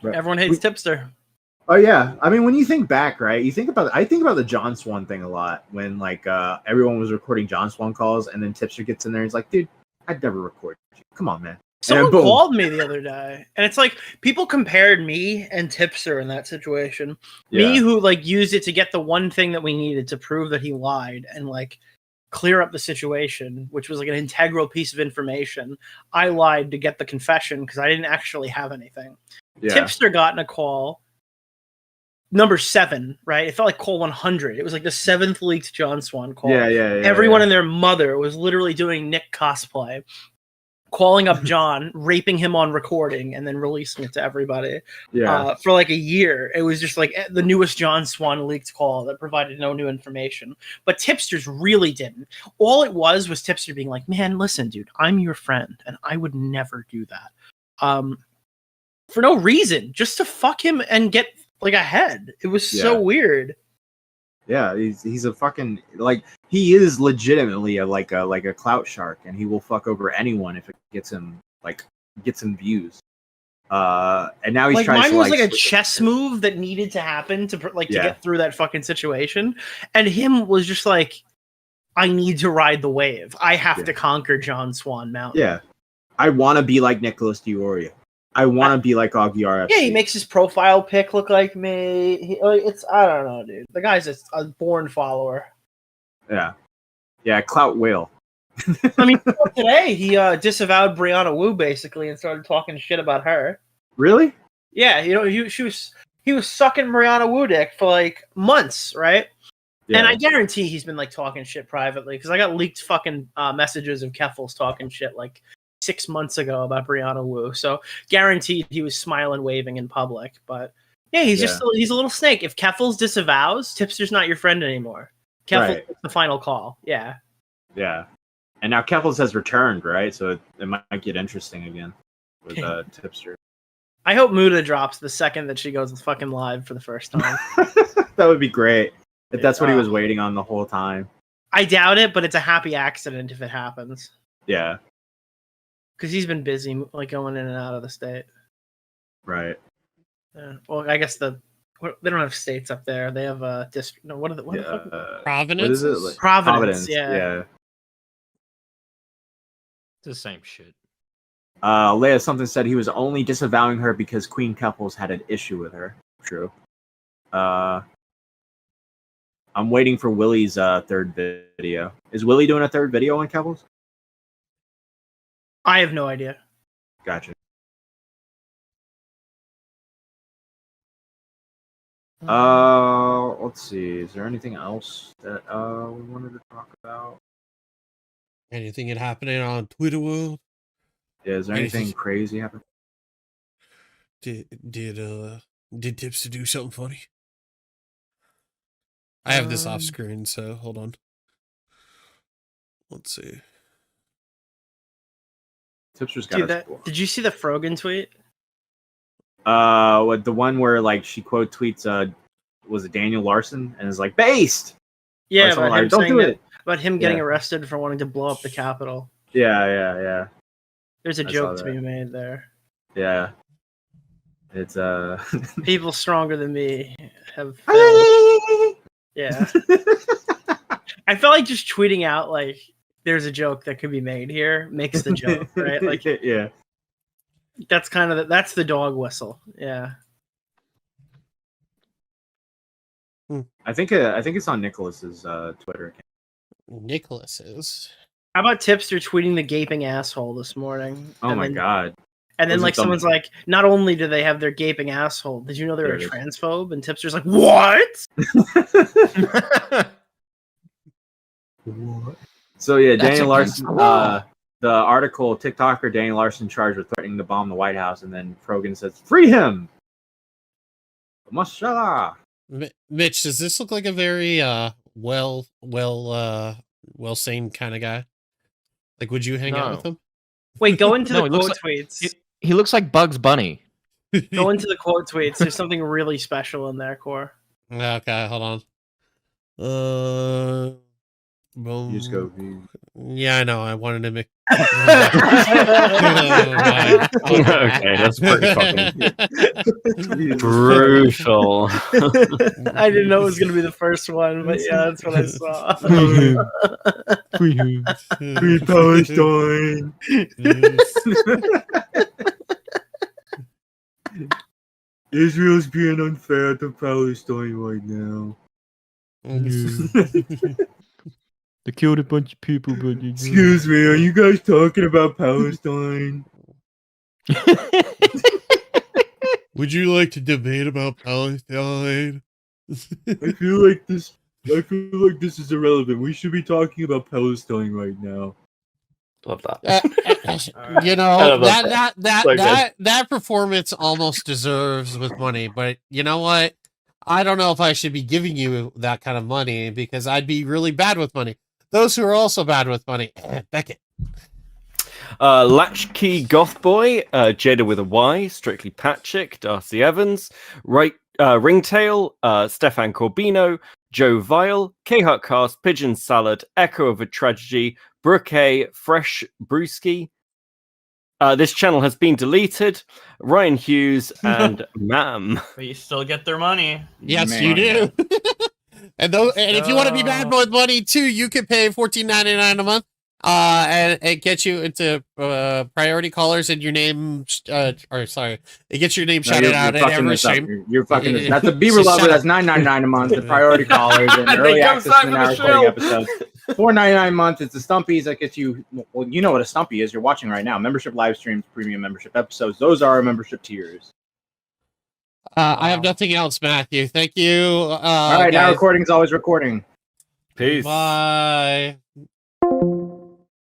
Right. Everyone hates Tipster. Oh yeah, I mean, when you think back, right? I think about the John Swan thing a lot. When everyone was recording John Swan calls, and then Tipster gets in there, and he's like, "Dude, I'd never record you. Come on, man." Someone called me the other day, and it's like people compared me and Tipster in that situation. Yeah. Me, who used it to get the one thing that we needed to prove that he lied and clear up the situation, which was an integral piece of information. I lied to get the confession because I didn't actually have anything. Yeah. Tipster got in a call. Number 7, right? It felt like call 100. It was the 7th leaked John Swan call. Yeah. Everyone and their mother was literally doing Nick cosplay, calling up John, raping him on recording, and then releasing it to everybody. Yeah. For a year, it was just the newest John Swan leaked call that provided no new information. But Tipster's really didn't. All it was Tipster being like, "Man, listen, dude, I'm your friend, and I would never do that." For no reason, just to fuck him and get ahead. It was so weird. Yeah, he's a fucking he is legitimately a clout shark, and he will fuck over anyone if it gets him views. And now he's trying to mine was a chess move that needed to happen to to get through that fucking situation, and him was just I need to ride the wave. I have to conquer John Swan Mountain. Yeah, I want to be like Nicholas Diorio. I want to be like Augie RFC. Yeah, he makes his profile pic look like me. I don't know, dude. The guy's a born follower. Yeah, clout whale. I mean, today he disavowed Brianna Wu basically and started talking shit about her. Really? Yeah, he was sucking Brianna Wu dick for months, right? Yeah. And I guarantee he's been talking shit privately because I got leaked fucking messages of Keffels talking shit 6 months ago about Brianna Wu, so guaranteed he was smiling, waving in public. But yeah, he's a little snake. If Keffels disavows, Tipster's not your friend anymore. Keffels is the final call. Yeah. And now Keffels has returned, right? So it might get interesting again with Tipster. I hope Muda drops the second that she goes fucking live for the first time. That would be great. If that's what he was waiting on the whole time. I doubt it, but it's a happy accident if it happens. Yeah. Because he's been busy, going in and out of the state. Right. Yeah. Well, I guess the They don't have states up there. They have district. No, what are the fuck? Providence? What is it? Like, Providence. Yeah. It's the same shit. Leia something said he was only disavowing her because Queen Couples had an issue with her. True. I'm waiting for Willie's third video. Is Willie doing a third video on Couples? I have no idea. Gotcha. Let's see. Is there anything else that we wanted to talk about? Anything happening on Twitter world? Yeah, is there anything crazy happening? Did Tipster do something funny? I have this off screen, so hold on. Let's see. Tipster's got Did you see the Frogan tweet? What the one where like she quote tweets was it Daniel Larson and is like based? Yeah, about him like, don't do it. About him getting arrested for wanting to blow up the Capitol. Yeah. There's a joke to be made there. Yeah. It's people stronger than me have failed. Yeah. I felt like just tweeting out like there's a joke that could be made here makes the joke, right? Like yeah. That's kind of that's the dog whistle. Yeah. I think it's on Nicholas's Twitter account. Nicholas's. How about Tipster tweeting the gaping asshole this morning? Oh my god. And then like someone's like, not only do they have their gaping asshole, did you know they're a transphobe? And Tipster's like, what? What? So yeah, Daniel Larson, the article, TikToker Daniel Larson charged with threatening to bomb the White House, and then Frogan says, free him! Mashallah! Mitch, does this look like a very well sane kind of guy? Like, would you hang out with him? Wait, go into the quote tweets. He looks like Bugs Bunny. Go into the quote tweets. There's something really special in there, Core. Okay, hold on. You just go. Yeah, I know. I wanted to make. Okay, that's pretty fucking brutal. I didn't know it was gonna be the first one, but yeah, that's what I saw. Free Palestine. Israel's being unfair to Palestine right now. They killed a bunch of people, but excuse me, are you guys talking about Palestine? Would you like to debate about Palestine? I feel like this is irrelevant. We should be talking about Palestine right now. Love that. You know, that performance almost deserves with money, but you know what? I don't know if I should be giving you that kind of money because I'd be really bad with money. Those who are also bad with money, Beckett. Latchkey Goth Boy, Jada with a Y, Strictly Patrick, Darcy Evans, Ringtail, Stefan Corbino, Joe Vile, K-Hut Cast, Pigeon Salad, Echo of a Tragedy, Brooke A, Fresh Brewski. This channel has been deleted. Ryan Hughes and Mam. But you still get their money. Yes, you do. And if you want to be bad with money too, you can pay $14.99 a month. And it gets you into priority callers and your name. It gets your name shouted out at every stream. You're fucking this. That's a Beaver Lover. That's $9.99 a month. The priority callers and early access to our recording episodes. $4.99 a month. It's the Stumpies that gets you. Well, you know what a Stumpy is. You're watching right now. Membership live streams, premium membership episodes. Those are our membership tiers. I have nothing else, Matthew. Thank you. All right, guys. Now recording is always recording. Peace. Bye.